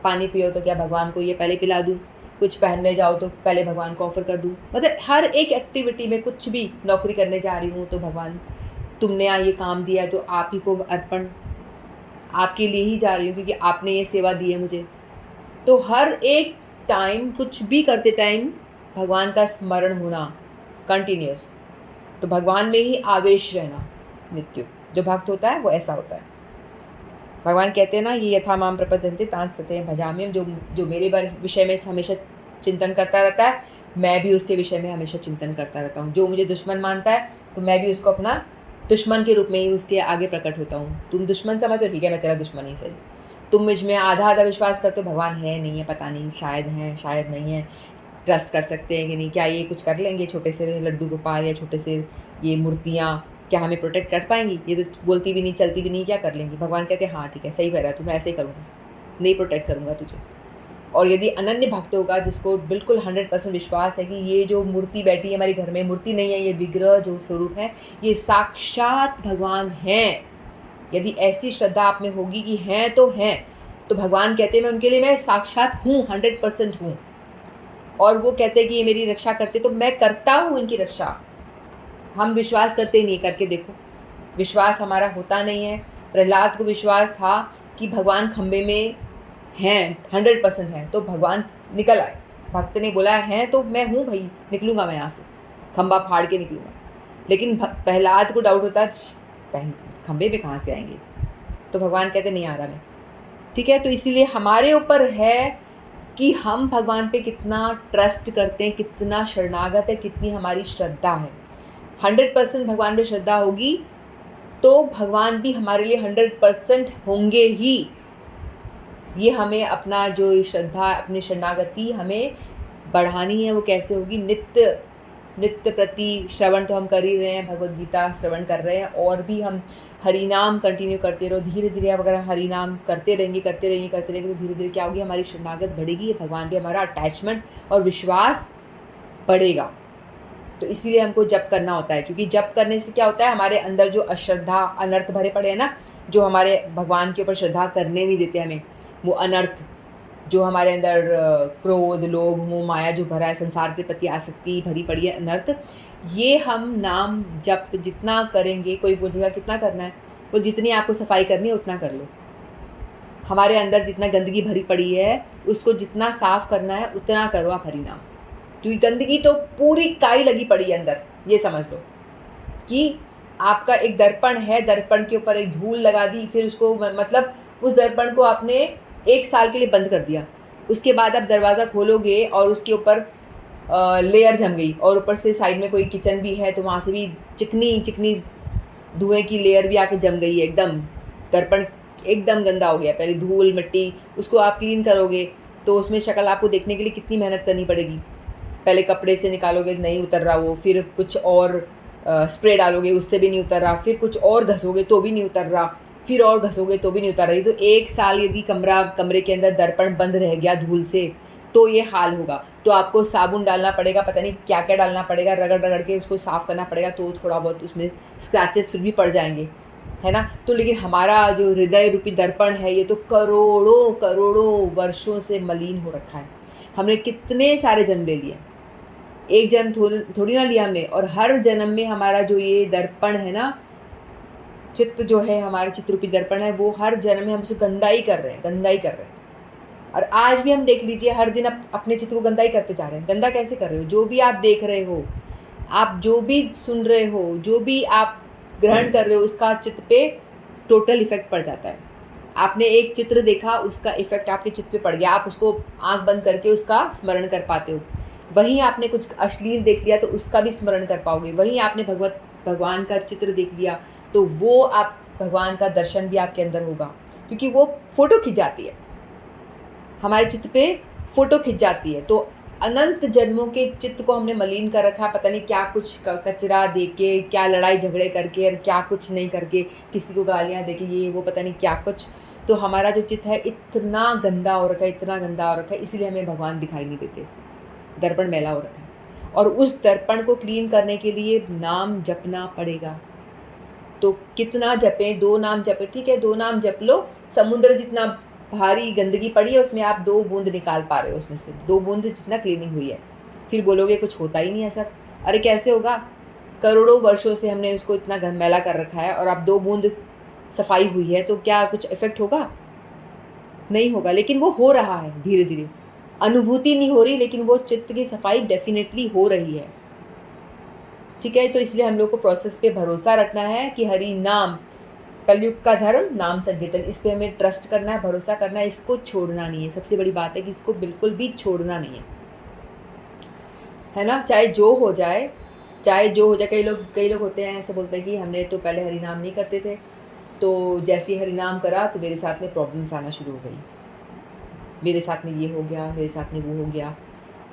पानी पियो तो क्या भगवान को ये पहले पिला दूँ, कुछ पहनने जाओ तो पहले भगवान को ऑफर कर दूँ, मतलब हर एक एक्टिविटी में, कुछ भी नौकरी करने जा रही हूँ तो भगवान तुमने ये काम दिया तो आप ही को अर्पण, आपके लिए ही जा रही हूँ क्योंकि आपने ये सेवा दी है मुझे। तो हर एक टाइम कुछ भी करते टाइम भगवान का स्मरण होना कंटिन्यूस, तो भगवान में ही आवेश रहना नित्य। जो भक्त होता है वो ऐसा होता है। भगवान कहते हैं ना, ये यथा माम प्रपद्यन्ते तां सत्यं भजाम्यहम्, जो मेरे विषय में हमेशा चिंतन करता रहता है, मैं भी उसके विषय में हमेशा चिंतन करता रहता हूँ। जो मुझे दुश्मन मानता है तो मैं भी उसको अपना दुश्मन के रूप में ही उसके आगे प्रकट होता हूँ। तुम दुश्मन समझो, ठीक है मैं तेरा दुश्मन ही सही। तुम मुझ में आधा विश्वास करते हो, भगवान है नहीं है पता नहीं, शायद है शायद नहीं है, ट्रस्ट कर सकते हैं कि नहीं, क्या ये कुछ कर लेंगे, छोटे से लड्डू गोपाल या छोटे से ये मूर्तियाँ क्या हमें प्रोटेक्ट कर पाएंगी, ये तो बोलती भी नहीं चलती भी नहीं, क्या कर लेंगी। भगवान कहते हैं हाँ ठीक है सही कह रहा है, तो मैं ऐसे ही करूँगा, नहीं प्रोटेक्ट करूँगा तुझे। और यदि अनन्य भक्त होगा, जिसको बिल्कुल 100% विश्वास है कि ये जो मूर्ति बैठी है हमारी घर में, मूर्ति नहीं है, ये विग्रह जो स्वरूप है ये साक्षात भगवान हैं, यदि ऐसी श्रद्धा आप में होगी कि हैं तो भगवान कहते हैं मैं उनके लिए मैं साक्षात हूँ, 100% हूँ। और वो कहते हैं कि ये मेरी रक्षा करते, तो मैं करता हूँ इनकी रक्षा। हम विश्वास करते ही नहीं, करके देखो, विश्वास हमारा होता नहीं है। प्रहलाद को विश्वास था कि भगवान खंबे में हैं, 100% हैं, तो भगवान निकल आए। भक्त ने बोला है तो मैं हूँ भाई, निकलूँगा मैं यहाँ से, खंबा फाड़ के निकलूँगा। लेकिन प्रहलाद को डाउट होता खंबे पे कहाँ से आएंगे, तो भगवान कहते नहीं आ रहा मैं, ठीक है। तो इसीलिए हमारे ऊपर है कि हम भगवान पे कितना ट्रस्ट करते हैं, कितना शरणागत है, कितनी हमारी श्रद्धा है। 100% भगवान पे श्रद्धा होगी तो भगवान भी हमारे लिए 100% होंगे ही। ये हमें अपना जो श्रद्धा, अपनी शरणागति हमें बढ़ानी है। वो कैसे होगी? नित्य नित्य प्रति श्रवण तो हम कर ही रहे हैं, भगवद गीता श्रवण कर रहे हैं, और भी हम हरि नाम कंटिन्यू करते रहो। धीरे धीरे अगर हम हरि नाम करते रहेंगे तो धीरे धीरे क्या होगी? हमारी शरणागत बढ़ेगी, भगवान पे हमारा अटैचमेंट और विश्वास बढ़ेगा। तो इसीलिए हमको जप करना होता है, क्योंकि जप करने से क्या होता है? हमारे अंदर जो अश्रद्धा, अनर्थ भरे पड़े हैं ना, जो हमारे भगवान के ऊपर श्रद्धा करने नहीं देते हमें, वो अनर्थ, जो हमारे अंदर क्रोध, लोभ, मोह, माया जो भरा है, संसार के प्रति आसक्ति भरी पड़ी है, अनर्थ, ये हम नाम जप जितना करेंगे, कोई बोलेगा कितना करना है, बोल जितनी आपको सफाई करनी है उतना कर लो। हमारे अंदर जितना गंदगी भरी पड़ी है उसको जितना साफ करना है उतना करो आप हरि नाम, क्योंकि गंदगी तो पूरी काई लगी पड़ी है अंदर। ये समझ लो कि आपका एक दर्पण है, दर्पण के ऊपर एक धूल लगा दी, फिर उसको मतलब उस दर्पण को आपने 1 साल के लिए बंद कर दिया, उसके बाद आप दरवाज़ा खोलोगे और उसके ऊपर लेयर जम गई, और ऊपर से साइड में कोई किचन भी है तो वहाँ से भी चिकनी चिकनी धुएं की लेयर भी आके जम गई है, एकदम दर्पण एकदम गंदा हो गया। पहले धूल मिट्टी, उसको आप क्लीन करोगे तो उसमें शक्ल आपको देखने के लिए कितनी मेहनत करनी पड़ेगी। पहले कपड़े से निकालोगे, नहीं उतर रहा वो, फिर कुछ और स्प्रे डालोगे, उससे भी नहीं उतर रहा, फिर कुछ और घसोगे तो भी नहीं उतर रहा, फिर और घसोगे तो भी नहीं उतर रही। तो 1 साल यदि कमरे के अंदर दर्पण बंद रह गया धूल से तो ये हाल होगा। तो आपको साबुन डालना पड़ेगा, पता नहीं क्या क्या डालना पड़ेगा, रगड़ रगड़ के उसको साफ़ करना पड़ेगा, तो थोड़ा बहुत उसमें स्क्रैचेस फिर भी पड़ जाएंगे, है ना। तो लेकिन हमारा जो हृदय रूपी दर्पण है ये तो करोड़ों करोड़ों वर्षों से मलिन हो रखा है। हमने कितने सारे जन्म ले लिए, एक जन्म थोड़ी ना लिया हमने, और हर जन्म में हमारा जो ये दर्पण है ना, चित्त जो है, हमारा चित्त रूपी दर्पण है, वो हर जन्म में हम उसे गंदा ही कर रहे हैं, गंदा ही कर रहे हैं। और आज भी हम देख लीजिए, हर दिन अपने चित्त को गंदा ही करते जा रहे हैं। गंदा कैसे कर रहे हो? जो भी आप देख रहे हो, आप जो भी सुन रहे हो, जो भी आप ग्रहण कर रहे हो, उसका चित्त पे टोटल इफेक्ट पड़ जाता है। आपने एक चित्र देखा, उसका इफेक्ट आपके चित्त पे पड़ गया, आप उसको आंख बंद करके उसका स्मरण कर पाते हो। वहीं आपने कुछ अश्लील देख लिया तो उसका भी स्मरण कर पाओगे। वहीं आपने भगवान का चित्र देख लिया तो वो आप भगवान का दर्शन भी आपके अंदर होगा, क्योंकि वो फ़ोटो खिंच जाती है, हमारे चित्त पे फ़ोटो खिंच जाती है। तो अनंत जन्मों के चित्त को हमने मलिन कर रखा, पता नहीं क्या कुछ कचरा दे के, क्या लड़ाई झगड़े करके, और क्या कुछ नहीं करके, किसी को गालियाँ दे के, ये वो पता नहीं क्या कुछ। तो हमारा जो चित्त है इतना गंदा हो रखा है, इतना गंदा हो रखा है, इसीलिए हमें भगवान दिखाई नहीं देते, दर्पण मैला हो रखा है। और उस दर्पण को क्लीन करने के लिए नाम जपना पड़ेगा। तो कितना जपें? 2 नाम जपें, ठीक है, 2 नाम जप लो। समुद्र जितना भारी गंदगी पड़ी है उसमें आप 2 बूंद निकाल पा रहे हो, उसमें से 2 बूंद जितना क्लीनिंग हुई है। फिर बोलोगे कुछ होता ही नहीं ऐसा। अरे कैसे होगा? करोड़ों वर्षों से हमने उसको इतना मैला कर रखा है, और अब 2 बूंद सफाई हुई है तो क्या कुछ इफेक्ट होगा? नहीं होगा। लेकिन वो हो रहा है धीरे धीरे, अनुभूति नहीं हो रही, लेकिन वो चित्त की सफाई डेफिनेटली हो रही है, ठीक है। तो इसलिए हम लोग को प्रोसेस पे भरोसा रखना है कि हरि नाम, कलयुग का धर्म नाम संकीर्तन, इस पे हमें ट्रस्ट करना है, भरोसा करना है, इसको छोड़ना नहीं है। सबसे बड़ी बात है कि इसको बिल्कुल भी छोड़ना नहीं है ना। चाहे जो हो जाए, चाहे जो हो जाए। कई लोग होते हैं ऐसे बोलते हैं कि हमने तो पहले हरि नाम नहीं करते थे, तो जैसे ही हरि नाम करा तो मेरे साथ में प्रॉब्लम्स आना शुरू हो गई, मेरे साथ में ये हो गया, मेरे साथ में वो हो गया।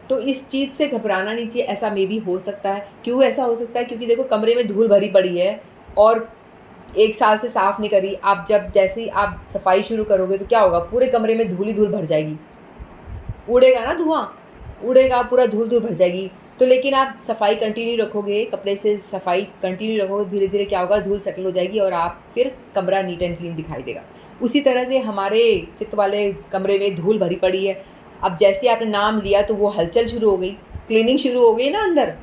तो इस चीज़ से घबराना नहीं चाहिए। ऐसा मे भी हो सकता है। क्यों ऐसा हो सकता है? क्योंकि देखो, कमरे में धूल भरी पड़ी है और 1 साल से साफ़ नहीं करी। आप जैसे ही आप सफाई शुरू करोगे तो क्या होगा? पूरे कमरे में धूल ही धूल भर जाएगी, उड़ेगा ना धुआं, उड़ेगा, पूरा धूल धूल भर जाएगी। तो लेकिन आप सफाई कंटिन्यू रखोगे, कपड़े से सफाई कंटिन्यू रखोगे, धीरे धीरे क्या होगा? धूल सेटल हो जाएगी और आप फिर कमरा नीट एंड क्लीन दिखाई देगा। उसी तरह से हमारे चित्त वाले कमरे में धूल भरी पड़ी है। अब जैसे आपने नाम लिया तो वो हलचल शुरू हो गई, क्लीनिंग शुरू हो गई ना अंदर।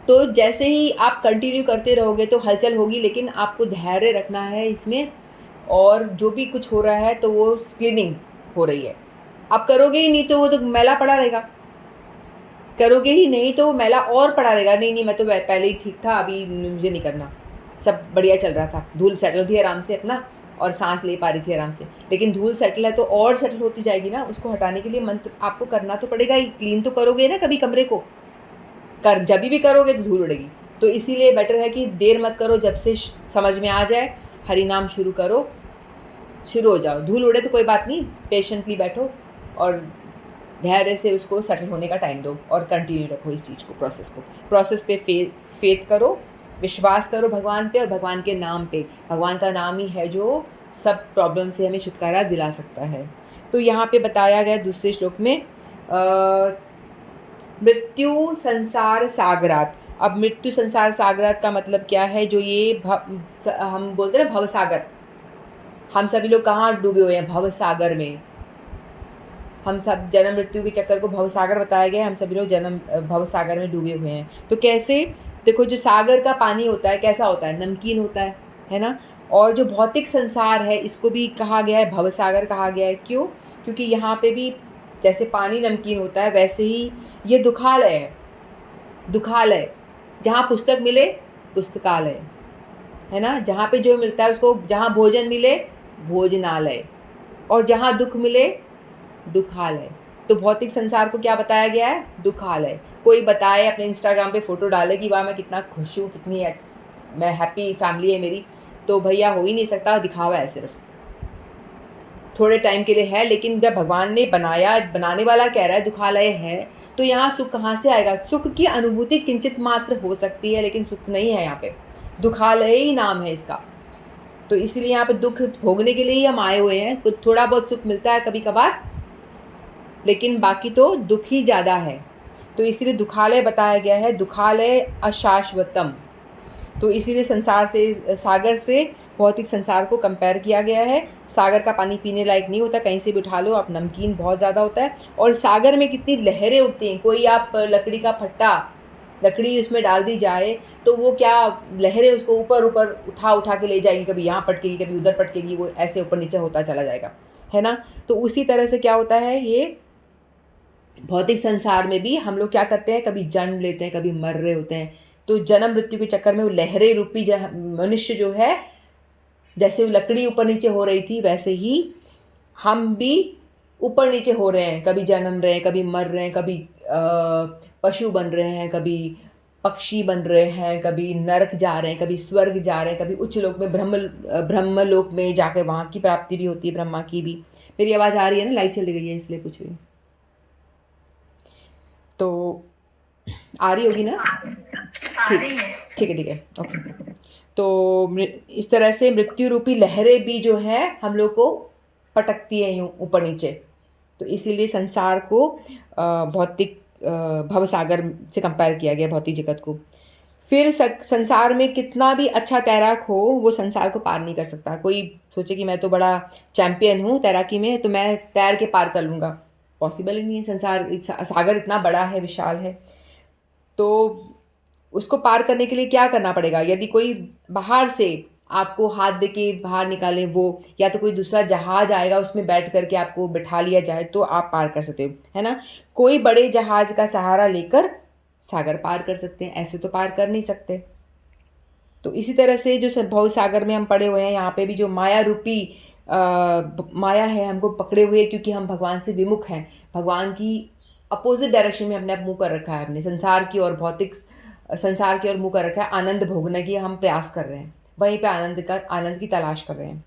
तो जैसे ही आप कंटिन्यू करते रहोगे तो हलचल होगी, लेकिन आपको धैर्य रखना है इसमें। और जो भी कुछ हो रहा है तो वो क्लीनिंग हो रही है। आप करोगे ही नहीं तो वो तो मैला पड़ा रहेगा, करोगे ही नहीं तो वो मैला और पड़ा रहेगा। नहीं नहीं, मैं तो पहले ही ठीक था, अभी मुझे नहीं करना, सब बढ़िया चल रहा था, धूल सेटल थी आराम से अपना, और सांस ले पा रही थी आराम से। लेकिन धूल सेटल है तो और सेटल होती जाएगी ना, उसको हटाने के लिए मंत्र आपको करना तो पड़ेगा ही। क्लीन तो करोगे ना कभी कमरे को, जब भी करोगे तो धूल उड़ेगी। तो इसीलिए बेटर है कि देर मत करो, जब से समझ में आ जाए हरि नाम शुरू करो। शुरू हो जाओ। धूल उड़े तो कोई बात नहीं, पेशेंटली बैठो और धैर्य से उसको सेटल होने का टाइम दो और कंटिन्यू रखो इस चीज़ को, प्रोसेस पे फेथ करो, विश्वास करो भगवान पे और भगवान के नाम पे। भगवान का नाम ही है जो सब प्रॉब्लम से हमें छुटकारा दिला सकता है। तो यहाँ पे बताया गया दूसरे श्लोक में मृत्यु संसार सागरात। अब मृत्यु संसार सागरात का मतलब क्या है? जो ये हम बोलते हैं ना भव सागर, हम सभी लोग कहाँ डूबे हुए हैं? भव सागर में। हम सब जन्म मृत्यु के चक्कर को भव सागर बताया गया है, हम सभी लोग जन्म भव सागर में डूबे हुए हैं। तो कैसे? देखो, जो सागर का पानी होता है कैसा होता है? नमकीन होता है ना? और जो भौतिक संसार है इसको भी कहा गया है भव सागर कहा गया है। क्यों? क्योंकि यहाँ पे भी जैसे पानी नमकीन होता है वैसे ही ये दुखालय है। दुखालय, जहाँ पुस्तक मिले पुस्तकालय, है ना? जहाँ पे जो मिलता है उसको, जहाँ भोजन मिले भोजनालय, और जहाँ दुख मिले दुखालय। तो भौतिक संसार को क्या बताया गया है? दुखालय। कोई बताए अपने इंस्टाग्राम पे फ़ोटो डाले कि वाह मैं कितना खुश हूँ, कितनी मैं हैप्पी फैमिली है मेरी, तो भैया हो ही नहीं सकता, दिखावा है सिर्फ। थोड़े टाइम के लिए है, लेकिन जब भगवान ने बनाया, बनाने वाला कह रहा है दुखालय है, तो यहाँ सुख कहाँ से आएगा? सुख की अनुभूति किंचित मात्र हो सकती है, लेकिन सुख नहीं है यहाँ पे। दुखालय ही नाम है इसका। तो इसीलिए यहाँ पे दुख भोगने के लिए ही हम आए हुए हैं। कुछ थोड़ा बहुत सुख मिलता है कभी कभार, लेकिन बाकी तो दुख ही ज़्यादा है। तो इसीलिए दुखालय बताया गया है, दुखालय अशाश्वतम। तो इसीलिए संसार से, सागर से भौतिक संसार को कंपेयर किया गया है। सागर का पानी पीने लायक नहीं होता, कहीं से भी उठा लो आप, नमकीन बहुत ज़्यादा होता है। और सागर में कितनी लहरें उठती हैं। कोई आप लकड़ी का फट्टा, लकड़ी उसमें डाल दी जाए तो वो क्या लहरें उसको ऊपर ऊपर उठा उठा के ले जाएंगी, कभी यहाँ पटकेगी कभी उधर पटकेगी, वो ऐसे ऊपर नीचे होता चला जाएगा, है ना? तो उसी तरह से क्या होता है, ये भौतिक संसार में भी हम लोग क्या करते हैं, कभी जन्म लेते हैं, कभी मर रहे होते हैं। तो जन्म मृत्यु के चक्कर में वो लहरें रूपी मनुष्य जो है, जैसे वो लकड़ी ऊपर नीचे हो रही थी वैसे ही हम भी ऊपर नीचे हो रहे हैं। कभी जन्म रहे हैं, कभी मर रहे हैं, कभी पशु बन रहे हैं, कभी पक्षी बन रहे हैं, कभी नरक जा रहे हैं, कभी स्वर्ग जा रहे हैं, कभी उच्च लोक में ब्रह्म लोक में जाकर वहाँ की प्राप्ति भी होती है, ब्रह्मा की भी। मेरी आवाज़ आ रही है ना? लाइट चली गई है इसलिए कुछ भी तो आ रही होगी ना? ठीक है ठीक है, ओके। तो इस तरह से मृत्यु रूपी लहरें भी जो है हम लोग को पटकती है यूँ ऊपर नीचे। तो इसीलिए संसार को भौतिक भवसागर से कंपेयर किया गया, भौतिक जगत को। फिर संसार में कितना भी अच्छा तैराक हो, वो संसार को पार नहीं कर सकता। कोई सोचे कि मैं तो बड़ा चैंपियन हूँ तैराकी में, तो मैं तैर के पार कर लूँगा, पॉसिबल ही नहीं है। सागर इतना बड़ा है, विशाल है। तो उसको पार करने के लिए क्या करना पड़ेगा? यदि कोई बाहर से आपको हाथ दे के बाहर निकाले, वो या तो कोई दूसरा जहाज आएगा उसमें बैठ करके आपको बिठा लिया जाए, तो आप पार कर सकते हो, है ना? कोई बड़े जहाज का सहारा लेकर सागर पार कर सकते हैं, ऐसे तो पार कर नहीं सकते। तो इसी तरह से जो भव सागर में हम पड़े हुए हैं, यहाँ पे भी जो माया रूपी माया है हमको पकड़े हुए, क्योंकि हम भगवान से विमुख हैं। भगवान की अपोजिट डायरेक्शन में अपने आप मुँह कर रखा है, अपने संसार की और भौतिक संसार की ओर मुँह कर रखा है। आनंद भोगने की हम प्रयास कर रहे हैं, वहीं पे आनंद की तलाश कर रहे हैं।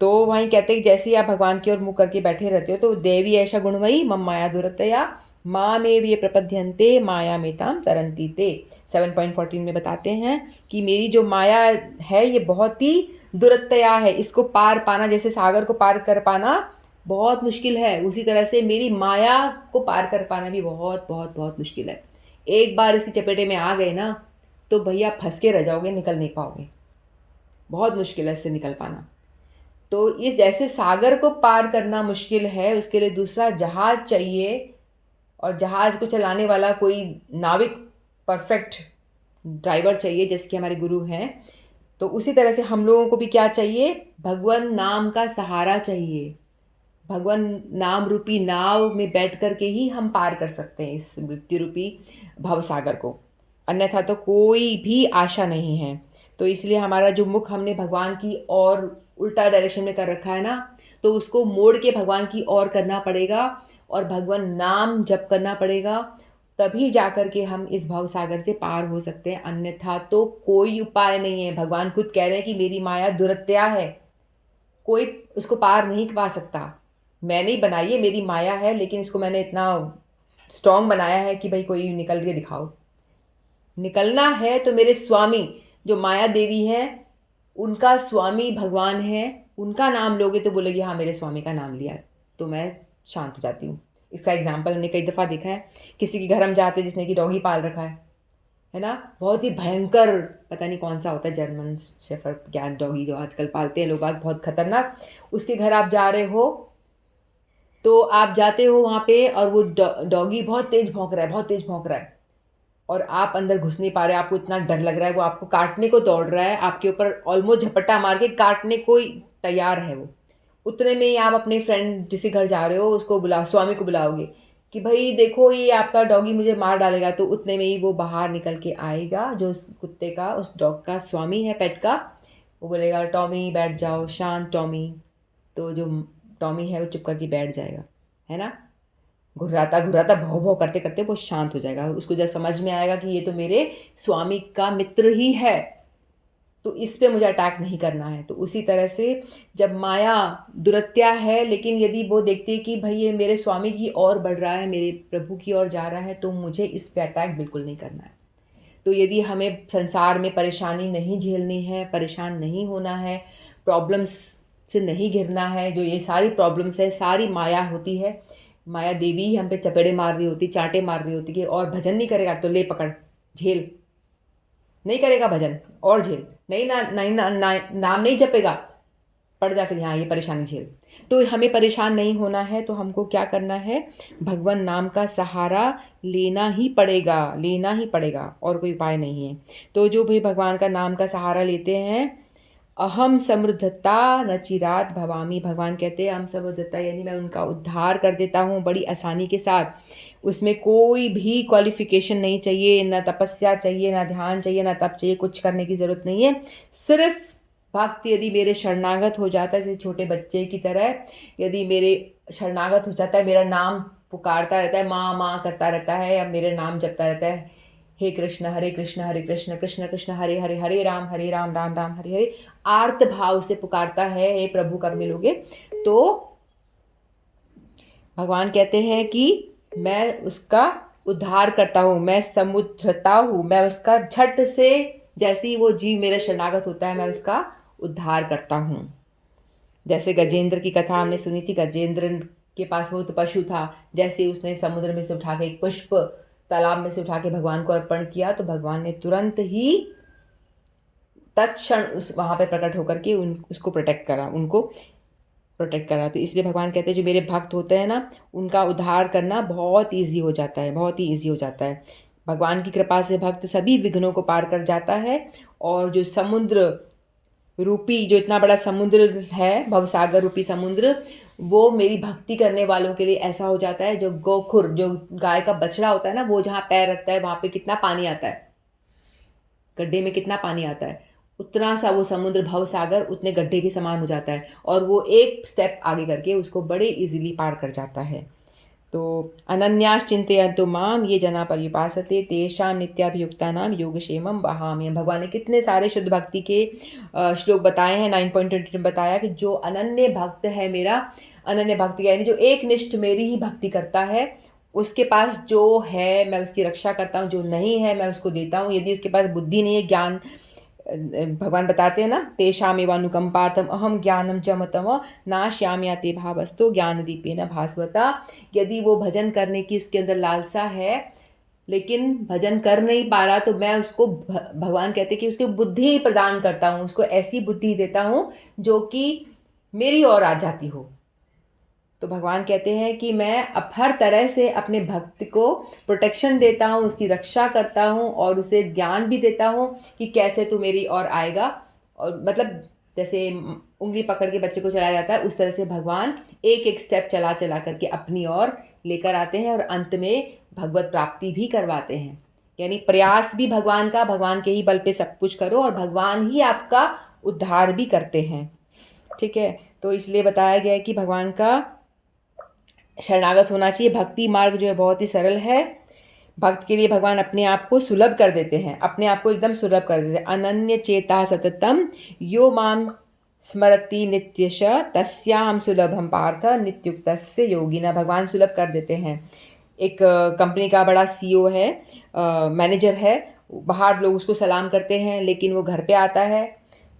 तो वहीं कहते हैं कि जैसे ही आप भगवान की ओर मुँह करके बैठे रहते हो, तो देवी ऐसा गुणमयी मम माया दुरतया माँ में भी ये प्रपद्यंते माया में ताम तरंती ते। 7.14 में बताते हैं कि मेरी जो माया है ये बहुत ही दुरतया है, इसको पार पाना, जैसे सागर को पार कर पाना बहुत मुश्किल है, उसी तरह से मेरी माया को पार कर पाना भी बहुत बहुत बहुत मुश्किल है। एक बार इसकी चपेटे में आ गए ना, तो भैया फंस के रह जाओगे, निकल नहीं पाओगे। बहुत मुश्किल है इससे निकल पाना। तो इस जैसे सागर को पार करना मुश्किल है, उसके लिए दूसरा जहाज चाहिए, और जहाज को चलाने वाला कोई नाविक, परफेक्ट ड्राइवर चाहिए, जैसे कि हमारे गुरु हैं। तो उसी तरह से हम लोगों को भी क्या चाहिए? भगवान नाम का सहारा चाहिए। भगवान नाम रूपी नाव में बैठ कर के ही हम पार कर सकते हैं इस मृत्यु रूपी भवसागर को, अन्यथा तो कोई भी आशा नहीं है। तो इसलिए हमारा जो मुख हमने भगवान की और उल्टा डायरेक्शन में कर रखा है ना, तो उसको मोड़ के भगवान की ओर करना पड़ेगा और भगवान नाम जप करना पड़ेगा, तभी जाकर के हम इस भवसागर से पार हो सकते हैं, अन्यथा तो कोई उपाय नहीं है। भगवान खुद कह रहे हैं कि मेरी माया दुरत्या है, कोई उसको पार नहीं पा सकता। मैंने ही बनाई है, मेरी माया है, लेकिन इसको मैंने इतना स्ट्रॉन्ग बनाया है कि भाई कोई निकल के दिखाओ। निकलना है तो मेरे स्वामी जो माया देवी है, उनका स्वामी भगवान है, उनका नाम लोगे तो बोलेगी हाँ मेरे स्वामी का नाम लिया, तो मैं शांत हो जाती हूँ। इसका एग्जाम्पल हमने कई दफ़ा देखा है। किसी के घर हम जाते हैं जिसने कि डॉगी पाल रखा है ना, बहुत ही भयंकर, पता नहीं कौन सा होता है, जर्मन शेफर्ड क्या डॉगी जो आजकल पालते हैं लोग, बहुत खतरनाक। उसके घर आप जा रहे हो तो आप जाते हो वहाँ पे और वो डॉगी बहुत तेज़ भौंक रहा है, बहुत तेज़ भौंक रहा है, और आप अंदर घुस नहीं पा रहे, आपको इतना डर लग रहा है, वो आपको काटने को दौड़ रहा है, आपके ऊपर ऑलमोस्ट झपट्टा मार के काटने को ही तैयार है वो। उतने में ही आप अपने फ्रेंड जिसके घर जा रहे हो उसको स्वामी को बुलाओगे कि भाई देखो ये आपका डॉगी मुझे मार डालेगा, तो उतने में ही वो बाहर निकल के आएगा, जो उस कुत्ते का, उस डॉग का स्वामी है, पेट का। वो बोलेगा टॉमी बैठ जाओ, शांत टॉमी। तो जो टॉमी है वो चुप करके बैठ जाएगा, है ना। घुर्राता घुर्राता भौ भौ करते करते वो शांत हो जाएगा। उसको जब समझ में आएगा कि ये तो मेरे स्वामी का मित्र ही है, तो इस पे मुझे अटैक नहीं करना है। तो उसी तरह से जब माया दुरत्या है, लेकिन यदि वो देखती है कि भाई ये मेरे स्वामी की ओर बढ़ रहा है, मेरे प्रभु की ओर जा रहा है, तो मुझे इस पे अटैक बिल्कुल नहीं करना है। तो यदि हमें संसार में परेशानी नहीं झेलनी है, परेशान नहीं होना है, प्रॉब्लम्स से नहीं घिरना है, जो ये सारी प्रॉब्लम्स है सारी माया होती है, माया देवी ही हम पे चपेड़े मार रही होती, चांटे मार रही होती कि और भजन नहीं करेगा तो ले पकड़ झेल, नहीं करेगा भजन और झेल, नहीं ना नहीं नाम नहीं जपेगा, पड़ जा फिर यहाँ ये परेशानी झेल। तो हमें परेशान नहीं होना है, तो हमको क्या करना है, भगवान नाम का सहारा लेना ही पड़ेगा, लेना ही पड़ेगा, और कोई उपाय नहीं है। तो जो भी भगवान का नाम का सहारा लेते हैं, अहम समृद्धता न चिरात भवामी, भगवान कहते हैं अहम समृद्धता यानी मैं उनका उद्धार कर देता हूँ बड़ी आसानी के साथ। उसमें कोई भी क्वालिफिकेशन नहीं चाहिए, ना तपस्या चाहिए, ना ध्यान चाहिए, ना तप चाहिए, कुछ करने की ज़रूरत नहीं है। सिर्फ भक्त यदि मेरे शरणागत हो जाता है, जैसे छोटे बच्चे की तरह यदि मेरे शरणागत हो जाता है, मेरा नाम पुकारता रहता है, माँ माँ करता रहता है, या मेरे नाम जपता रहता है, हे कृष्ण हरे कृष्ण कृष्ण कृष्ण हरे हरे, हरे राम राम राम हरे हरे, आर्त भाव से पुकारता है हे प्रभु कब मिलोगे, तो भगवान कहते हैं कि मैं उसका उद्धार करता हूँ, मैं समुद्रता हूँ, मैं उसका झट से, जैसे ही वो जीव मेरे शरणागत होता है मैं उसका उद्धार करता हूँ। जैसे गजेंद्र की कथा हमने सुनी थी, गजेंद्र के पास वो तो पशु था, जैसे उसने समुद्र में से उठा के एक पुष्प तालाब में से उठा के भगवान को अर्पण किया, तो भगवान ने तुरंत ही तत्क्षण उस वहाँ पे प्रकट होकर के उसको प्रोटेक्ट करा, उनको प्रोटेक्ट करा। तो इसलिए भगवान कहते हैं जो मेरे भक्त होते हैं ना, उनका उद्धार करना बहुत ईजी हो जाता है, बहुत ही ईजी हो जाता है। भगवान की कृपा से भक्त सभी विघ्नों को पार कर जाता है, और जो समुद्र रूपी, जो इतना बड़ा समुद्र है, भवसागर रूपी समुद्र, वो मेरी भक्ति करने वालों के लिए ऐसा हो जाता है, जो गोखुर, जो गाय का बछड़ा होता है ना, वो जहाँ पैर रखता है वहाँ पे कितना पानी आता है, गड्ढे में कितना पानी आता है, उतना सा वो समुद्र भवसागर उतने गड्ढे के समान हो जाता है, और वो एक स्टेप आगे करके उसको बड़े इजीली पार कर जाता है। तो अनन्यास चिंतयन्तु माम ये जना पर्युपासते तेषां नित्याभियुक्तानां योगक्षेमं वहाम्यहम्। भगवान ने कितने सारे शुद्ध भक्ति के श्लोक बताए हैं। 9.22 में बताया कि जो अनन्य भक्त है मेरा, अनन्य भक्ति यानी जो एक निष्ठ मेरी ही भक्ति करता है, उसके पास जो है मैं उसकी रक्षा करता हूँ, जो नहीं है मैं उसको देता हूँ। यदि उसके पास बुद्धि नहीं है, ज्ञान, भगवान बताते हैं ना, तेषामेवानुकंपार्थम अहम ज्ञानम चमतम नाश्याम्या ते भावस्तु ज्ञानदीपेन भास्वता। यदि वो भजन करने की उसके अंदर लालसा है, लेकिन भजन कर नहीं पा रहा, तो मैं उसको भगवान कहते कि उसको बुद्धि प्रदान करता हूँ, उसको ऐसी बुद्धि देता हूँ जो कि मेरी ओर आ जाती हो। तो भगवान कहते हैं कि मैं अब हर तरह से अपने भक्त को प्रोटेक्शन देता हूँ, उसकी रक्षा करता हूँ, और उसे ज्ञान भी देता हूँ कि कैसे तू मेरी ओर आएगा। और मतलब जैसे उंगली पकड़ के बच्चे को चलाया जाता है, उस तरह से भगवान एक एक स्टेप चला चला करके अपनी ओर लेकर आते हैं, और अंत में भगवत प्राप्ति भी करवाते हैं। यानी प्रयास भी भगवान का, भगवान के ही बल पे सब कुछ करो, और भगवान ही आपका उद्धार भी करते हैं। ठीक है, तो इसलिए बताया गया है कि भगवान का शरणागत होना चाहिए। भक्ति मार्ग जो है बहुत ही सरल है। भक्त के लिए भगवान अपने आप को सुलभ कर देते हैं, अपने आप को एकदम सुलभ कर देते हैं। अनन्य चेता सततम यो माम स्मरति नित्यश तस्याम सुलभम पार्थ नित्युक्तस्य योगिना। भगवान सुलभ कर देते हैं। एक कंपनी का बड़ा सीईओ है, मैनेजर है, बाहर लोग उसको सलाम करते हैं, लेकिन वो घर पे आता है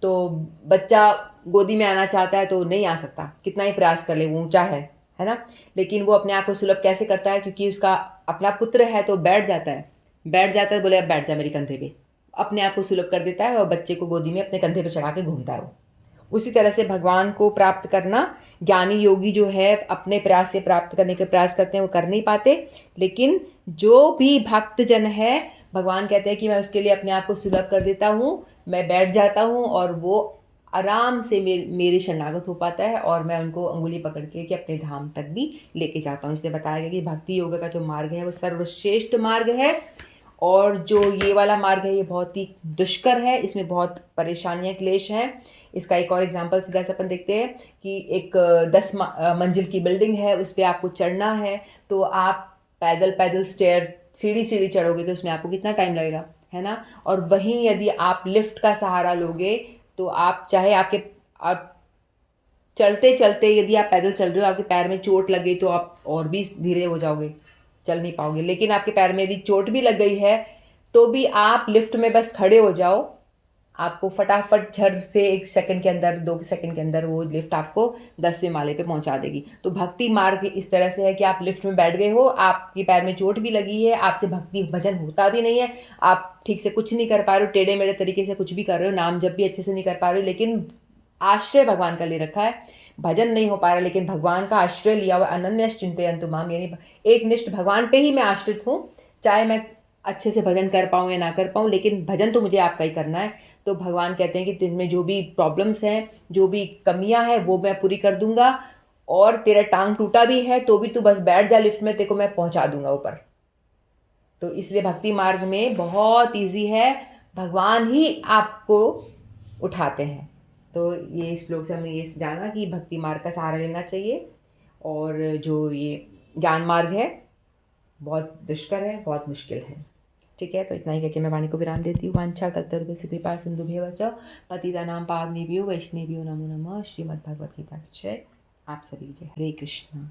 तो बच्चा गोदी में आना चाहता है तो नहीं आ सकता, कितना ही प्रयास कर ले, वो ऊंचा है ना। लेकिन वो अपने आप को सुलभ कैसे करता है, क्योंकि उसका अपना पुत्र है तो बैठ जाता है, बोले अब बैठ जा मेरे कंधे पे, अपने आप को सुलभ कर देता है और बच्चे को गोदी में अपने कंधे पे चढ़ा के घूमता है वो। उसी तरह से भगवान को प्राप्त करना, ज्ञानी योगी जो है अपने प्रयास से प्राप्त करने के प्रयास करते हैं, वो कर नहीं पाते। लेकिन जो भी भक्तजन है, भगवान कहते हैं कि मैं उसके लिए अपने आप को सुलभ कर देता हूँ, मैं बैठ जाता हूँ और वो आराम से मेरे शरणागत हो पाता है और मैं उनको अंगुली पकड़ के कि अपने धाम तक भी लेके जाता हूँ। इसलिए बताया गया कि भक्ति योग का जो मार्ग है वो सर्वश्रेष्ठ मार्ग है, और जो ये वाला मार्ग है ये बहुत ही दुष्कर है, इसमें बहुत परेशानियां क्लेश हैं। इसका एक और एग्जांपल सीधा से अपन देखते हैं कि एक 10 मंजिल की बिल्डिंग है, उस पर आपको चढ़ना है, तो आप पैदल पैदल सीढ़ी चढ़ोगे तो उसमें आपको कितना टाइम लगेगा, है ना। और वहीं यदि आप लिफ्ट का सहारा लोगे तो आप चाहे आप चलते चलते, यदि आप पैदल चल रहे हो, आपके पैर में चोट लग गई तो आप और भी धीरे हो जाओगे, चल नहीं पाओगे। लेकिन आपके पैर में यदि चोट भी लग गई है तो भी आप लिफ्ट में बस खड़े हो जाओ, आपको फटाफट झट से 1 सेकंड के अंदर, 2 सेकंड के अंदर वो लिफ्ट आपको 10वें माले पे पहुंचा देगी। तो भक्ति मार्ग इस तरह से है कि आप लिफ्ट में बैठ गए हो, आपके पैर में चोट भी लगी है, आपसे भक्ति भजन होता भी नहीं है, आप ठीक से कुछ नहीं कर पा रहे हो, टेढ़े मेढ़े तरीके से कुछ भी कर रहे हो, नाम जब भी अच्छे से नहीं कर पा रहे हो, लेकिन आश्रय भगवान का ले रखा है, भजन नहीं हो पा रहा, लेकिन भगवान का आश्रय लिया हुआ, अनन्यस चिंतयन्तु माम, यानी एक निष्ठ भगवान पे ही मैं आश्रित हूँ, चाहे मैं अच्छे से भजन कर पाऊँ या ना कर पाऊँ, लेकिन भजन तो मुझे आपका ही करना है। तो भगवान कहते हैं कि तिनमें जो भी प्रॉब्लम्स हैं, जो भी कमियां हैं, वो मैं पूरी कर दूंगा, और तेरा टांग टूटा भी है तो भी तू बस बैठ जा लिफ्ट में, तेरे को मैं पहुंचा दूंगा ऊपर। तो इसलिए भक्ति मार्ग में बहुत ईजी है, भगवान ही आपको उठाते हैं। तो ये श्लोक से हमने ये जाना कि भक्ति मार्ग का सहारा लेना चाहिए, और जो ये ज्ञान मार्ग है बहुत दुष्कर है, बहुत मुश्किल है। ठीक है, तो इतना ही कहकर मैं वाणी को विराम देती हूँ। वांछा कल्पतरुभ्यश्च कृपा सिंधुभ्येव च पतितानां पावनेभ्यो वैष्णवेभ्यो नमो नमः। श्रीमद्भगवद्गीता की जय। आप सभी जय। हरे कृष्णा।